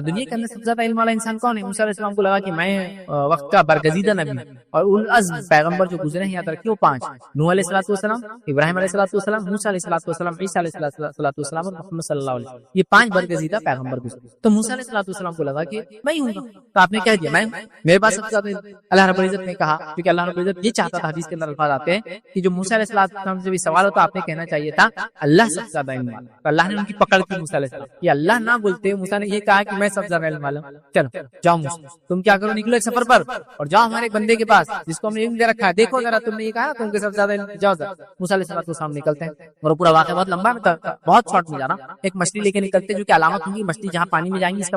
دنیا کے اندر سب سے زیادہ علم والا انسان کون ہے؟ موسیٰ علیہ السلام کو لگا کہ میں وقت کا برگزیدہ نبی ہوں، اور اولو العزم پیغمبر جو گزرے ہیں یاد رکھیے وہ 5، نوح علیہ السلام، ابراہیم علیہ السلام، موسیٰ علیہ السلام، عیسیٰ علیہ السلام، اور محمد صلی اللہ علیہ وسلم، یہ 5 برگزیدہ پیغمبر گزرے۔ تو موسیٰ علیہ السلام کو لگا کہ میں ہی ہوں گا، تو آپ نے کہہ دیا میں میرے پاس سب سے زیادہ اللہ رب العزت نے کہا، کیونکہ اللہ رب العزت یہ چاہتا تھا، حدیث کے اندر الفاظ آتے ہیں کہ جو موسیٰ علیہ السلام سے بھی سوال ہوتا آپ نے کہنا چاہیے تھا اللہ سب سے زیادہ علم والا، تو اللہ نے ان کی پکڑ کی موسیٰ علیہ السلام، یہ اللہ نہ بولتے، موسیٰ نے یہ کہا کہ میں سب سے زیادہ علم والا ہوں، چلو جاؤ موسیٰ تم کیا کرو، نکلو ایک سفر پر اور جاؤ ہمارے بندے کے پاس جس کو ہم نے علم دے رکھا ہے، دیکھو ذرا تم نے یہ کہا تم کے سب سے زیادہ علم، جاؤ ذرا۔ موسیٰ علیہ السلام نکلتے ہیں، اور پورا واقعہ بہت لمبا ہے، بہت شارٹ میں جا رہا ہوں، ایک مچھلی لے کے نکلتے جو کہ علامت ہوگی، مچھلی جہاں پانی میں جائیں گی اس کا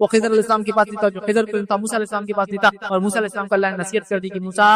وہ خضر علیہ السلام کے پاس نہیں تھا، جو خضر کا علم تھا موسیٰ علیہ السلام کے پاس نہیں تھا، اور موسیٰ علیہ السلام کو اللہ نے نصیحت کر دی کہ موسیٰ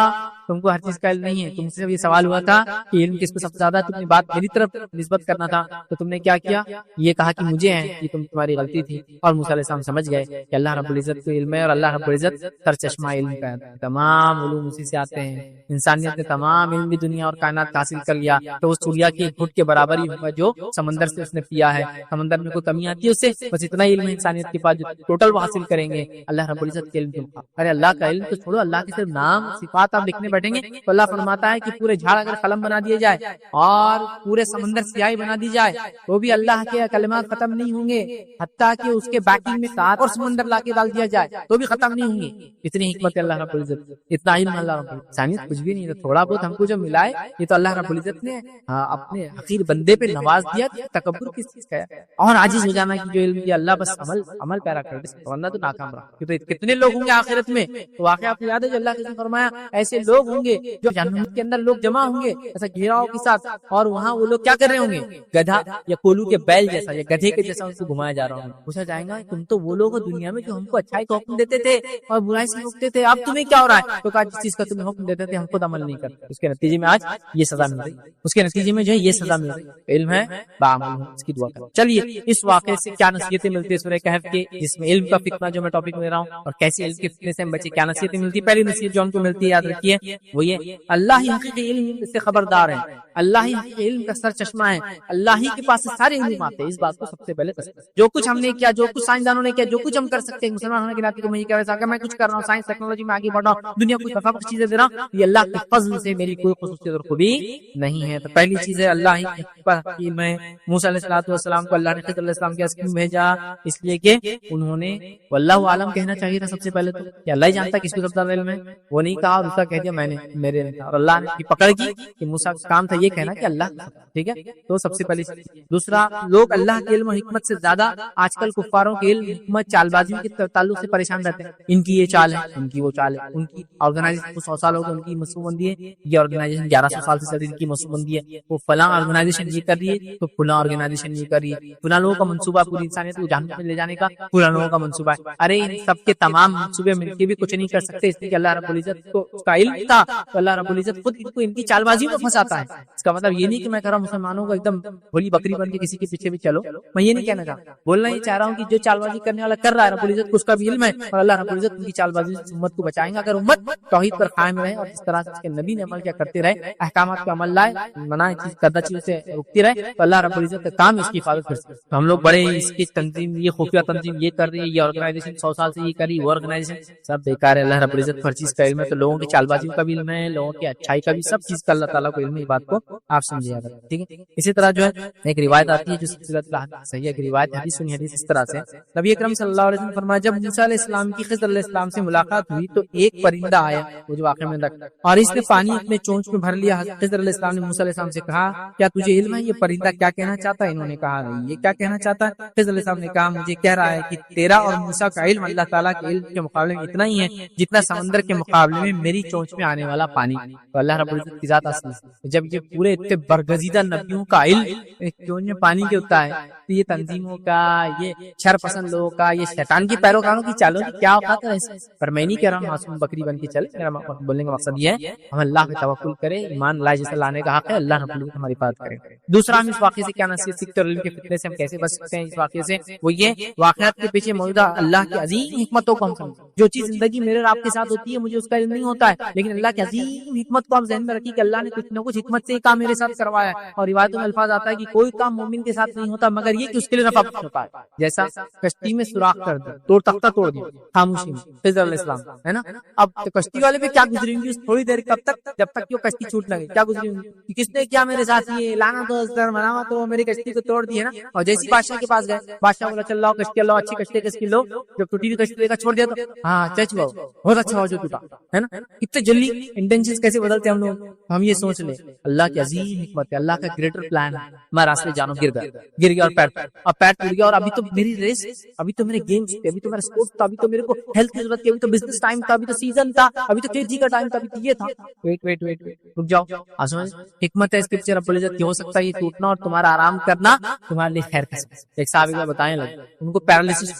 تم کو ہر چیز کا علم نہیں ہے، تم سے یہ سوال ہوا تھا کہ علم کس کو سب سے زیادہ، تم نے بات میری طرف نسبت کرنا تھا تو تم نے کیا کیا، یہ کہا کہ مجھے ہے، یہ تمہاری غلطی تھی۔ اور موسیٰ علیہ السلام سمجھ گئے کہ اللہ رب العزت کو علم ہے، اور اللہ رب العزت سر چشمہ علم کا ہے، تمام علوم اسی سے آتے ہیں۔ انسانیت نے تمام علم بھی دنیا اور کائنات حاصل کر لیا تو اس چڑیا کی ایک فٹ کے برابر ہی ہوگا جو سمندر سے اس نے پیا ہے۔ سمندر میں کوئی کمی آتی ہے اس سے، بس اتنا علم ہے انسانیت کے پاس جو ٹوٹل وہ حاصل کریں گے اللہ رب العزت کے علم کے مقابلے۔ ارے اللہ کا علم تو چھوڑو، اللہ کے صرف نام صفات آپ لکھنے بیٹھیں گے تو اللہ فرماتا ہے کہ پورے جھاڑ اگر قلم بنا دیے جائے اور پورے سمندر سیاہی بنا دی جائے تو بھی اللہ کے کلمات ختم نہیں ہوں گے، حتیٰ کہ اس کے بیکنگ میں 7 اور سمندر لا کے ڈال دیا جائے تو بھی ختم نہیں ہوں گے۔ اتنی حکمت ہے اللہ رب العزت، اتنا علم اللہ رب العزت۔ انسانیت کچھ بھی نہیں ہے، تھوڑا بہت ہم کو جو ملا ہے یہ تو اللہ رب العزت نے اپنے حقیر بندے پہ نواز دیا۔ تکبر کس چیز کا ہے؟ اور عاجز ہو جانا کہ جو علم دیا اللہ، بس عمل پیرا کر دے ورنہ تو ناکام رہا۔ کتنے لوگ ہوں گے آخرت میں، تو واقعہ آپ کو یاد ہے جو اللہ نے فرمایا ایسے لوگ ہوں گے جو جہنم کے اندر لوگ جمع ہوں گے ایسا گھیراؤ کے ساتھ، اور وہاں وہ لوگ کیا کر رہے ہوں گے، گدھا یا کولو کے بیل جیسا یا گدھے کے جیسا ان کو گھمایا جا رہا ہوں۔ پوچھا جائے گا تم تو وہ لوگ ہو دنیا میں جو ہم کو اچھائی کا حکم دیتے تھے اور برائی سے روکتے تھے، اب تمہیں کیا ہو رہا ہے؟ تو کہا جس چیز کا تمہیں حکم دیتے تھے ہم خود عمل نہیں کرتے، اس کے نتیجے میں آج یہ سزا مل رہی، اس کے نتیجے میں جو ہے یہ سزا مل رہی۔ علم ہے بعمل، اس کی دعا کریں۔ چلیے اس واقعے سے کیا نصیحتیں ملتی ہے سورہ کہف کے، جس میں علم کا فتنہ جو میں ٹاپک لے رہا ہوں اور کیسے علم کے فتنے سے ہم بچے، کیا نصیحتیں ملتی؟ پہلی نصیحت جو ہم کو ملتی ہے یاد رکھیے وہ یہ، اللہ ہی حقیقی علم سے خبردار ہے، اللہ ہی حقیقی علم کا سر چشمہ ہے، اللہ ہی کے پاس سے سارے علم آتے ہیں۔ اس بات کو سب سے پہلے جو کچھ ہم نے کیا، جو کچھ سائنسدانوں نے کیا، جو کچھ ہم کر سکتے ہیں مسلمان ہونے کے ناطے کو میں یہ کہہ رہا ہوں میں کچھ کر رہا ہوں، سائنس ٹیکنالوجی میں آگے بڑھ رہا ہوں، دنیا کو نفع بخش چیزیں دے رہا ہوں، یہ اللہ کے فضل سے میری کوئی خصوصیت اور خوبی نہیں ہے۔ تو پہلی چیز ہے اللہ ہی حکیم ہے۔ موسیٰ علیہ السلام کو اللہ نے خضر علیہ السلام کے پاس کیوں بھیجا؟ اس لیے کہ انہوں نے واللہ عالم کہنا چاہیے تھا سب سے پہلے تو کہ اللہ ہی جانتا کس کو سب سے زیادہ علم ہے، وہ نہیں کہا اور دوسرا کہہ دیا میں نے میرے نے، اور اللہ نے پکڑ کی کہ موسیٰ کا کام تھا یہ کہنا کہ اللہ، ٹھیک ہے، تو سب سے پہلی چیز۔ دوسرا، لوگ اللہ کے علم و حکمت سے زیادہ آج کل کفاروں کے علم حکمت چال بازیوں کے تعلق سے پریشان رہتے ہیں، ان کی یہ چال ہے، ان کی وہ چال ہے، ان کی آرگنائزیشن کو 100 سال ہو گئے ان کی منصوبہ بندی ہے، یہ آرگنائزیشن 1100 سال سے ان کی منصوبہ بندی ہے، وہ فلاں آرگنائزیشن یہ کر رہی ہے تو فلاں آرگنائزیشن یہ کر رہی ہے، فلاں لوگوں کا منصوبہ پوری انسانیت کو جہنم میں لے جانے کا فلاں لوگوں کا منصوبہ ہے۔ ارے ان سب کے تمام منصوبے مل کے بھی کچھ نہیں کر سکتے، اس لیے کہ اللہ رب العزت کو اس کا علم تھا، تو اللہ رب العزت خود ان کو ان کی چال بازی میں پھنساتا ہے۔ اس کا مطلب یہ نہیں کہ میں کہہ رہا ہوں مسلمانوں کو ایک دم بھولی بکری بن کے کسی کے پیچھے بھی چلو، میں یہ نہیں کہنا چاہتا، بولنا یہ چاہ رہا ہوں کہ جو چال بازی کرنے والا کر رہا ہے رب العزت کو اس کا بھی علم ہے، اور اللہ رب العزت ان کی چال بازی سے امت کو بچائیں گا اگر امت توحید پر قائم رہے اور جس طرح سے اس کے نبی نے عمل کیا کرتے رہے، احکامات کا عمل لائے، منع چیز کردہ چیزوں سے رکتی رہے، تو اللہ رب العزت کا کام اس کی حفاظت کر سکتے۔ ہم لوگ بڑے اس کی تنظیم، یہ خفیہ تنظیم یہ کر رہی ہے، یہ آرگنائزیشن 100 سال سے یہ کر رہی ہے، وہ آرگنائزیشن سب بیکار ہے۔ اللہ رب العزت ہر چیز کا علم ہے، تو لوگوں کی چال بازیوں کا بھی علم ہے، لوگوں کی اچھائی کا بھی، سب چیز کا اللہ تعالیٰ کو علم ہے، یہ بات کو آپ سمجھے گا، ٹھیک ہے۔ اسی طرح جو ہے ایک روایت آتی ہے جو سلسلۃ الحدیث صحیح ہے، روایت حدیث سنی حدیث اس طرح سے نبی اکرم صلی اللہ علیہ وسلم فرمایا جب موسیٰ علیہ السلام کی خضر علیہ السلام سے ملاقات ہوئی تو ایک پرندہ آیا، وہ جو واقعے میں رکھا، اور اس نے پانی اپنے چونچ میں بھر لیا۔ خضر علیہ السلام نے موسیٰ علیہ السلام سے کہا کیا تجھے علم ہے یہ پرندہ کیا کہنا چاہتا ہے؟ انہوں نے کہا نہیں، یہ کیا کہنا چاہتا ہے؟ خضر علیہ السلام نے کہا مجھے کہہ رہا ہے کہ تیرا اور موسیٰ کا علم اللہ تعالیٰ کے علم کے مقابلے میں اتنا ہی ہے جتنا سمندر کے مقابلے میں میری چونچ میں آنے والا پانی۔ تو اللہ رب العزت کی ذات اصل جب یہ پورے اتنے برگزیدہ نبیوں کا علم ایک چونچ میں پانی کے ہوتا ہے، تو یہ تنظیموں کا، یہ شر پسند لوگوں کا، یہ شیطان کی پیروکاروں کی چالوں کی کیا اوقات ہے ایسے؟ پر میں نہیں کہہ رہا ہوں معصوم بکری بن کے چلے، میرا بولنے کا مقصد یہ ہے ہم اللہ پہ توکل کریں، ایمان لائے جیسے لانے کا حق ہے، اللہ رب العزت ہماری بات کرے۔ دوسرا ہم اس واقعے سے کیا نصیحت سیکھتے اور علم کے فتنے سے ہم کیسے بچ سکتے ہیں اس واقعے سے، وہ یہ واقعات کے پیچھے موجودہ اللہ کی عظیم حکمتوں کو ہم سمجھیں۔ جو چیز زندگی میرے اور آپ کے ساتھ ہوتی ہے مجھے اس کا علم نہیں ہوتا ہے، لیکن اللہ کی عظیم حکمت کو آپ ذہن میں رکھیے کہ اللہ نے کچھ نہ کچھ حکمت سے یہ کام میرے ساتھ کروایا ہے۔ اور روایتوں میں الفاظ آتا ہے کہ کوئی کام مومن کے ساتھ نہیں ہوتا مگر یہ کہ اس کے لیے نفع بخش ہوتا ہے، جیسا کشتی میں سوراخ کر دیا، توڑ تختہ توڑ دیا خاموشی میں، خضر علیہ السلام ہے نا، اب کشتی والے پہ کیا گزری ہوں گی اس تھوڑی دیر، کب تک؟ جب تک کہ وہ کشتی چھوٹ لگے، کیا گزری ہوں گی کہ کس نے کیا میرے ساتھ، یہ لانا تو مناوا تو میری کشتی کو توڑ دی ہے نا۔ اور جیسی بادشاہ کے پاس گئے، بادشاہ بولا چل لاؤ کشتی لاؤ، اچھی کشتی کس کی لو، جب ٹوٹی ہوئی کشتی کا چھوڑ دیا تو ہاں چچ باؤ بہت اچھا ہو جو ٹوٹا ہے نا، اتنے جلدی انٹینشنز کیسے بدلتے ہم لوگ، ہم یہ سوچ لیں اللہ کی عظیم حکمت ہے، اللہ کا گریٹر پلان ہے۔ میں راستے جانو گر گیا اور پیر ٹوٹ گیا، اور ابھی تو میری ریس، ابھی تو میرے گیمز تھے، ابھی تو میرا اسپورٹس تھا، ابھی تو میرے کو ہیلتھ کی ضرورت تھی، ابھی تو بزنس ٹائم تھا، ابھی تو سیزن تھا، ابھی تو کھیتی کا ٹائم تھا، ابھی تو یہ تھا، ویٹ رک جاؤ، آسمان حکمت ہے اس کے پیچھے رب العزت کی، ہو سکتا ہے یہ ٹوٹنا اور تمہارا آرام کرنا تمہارے لیے خیر کا۔ ایک صحابی کو بتائیں لگے ان کو پیرالسس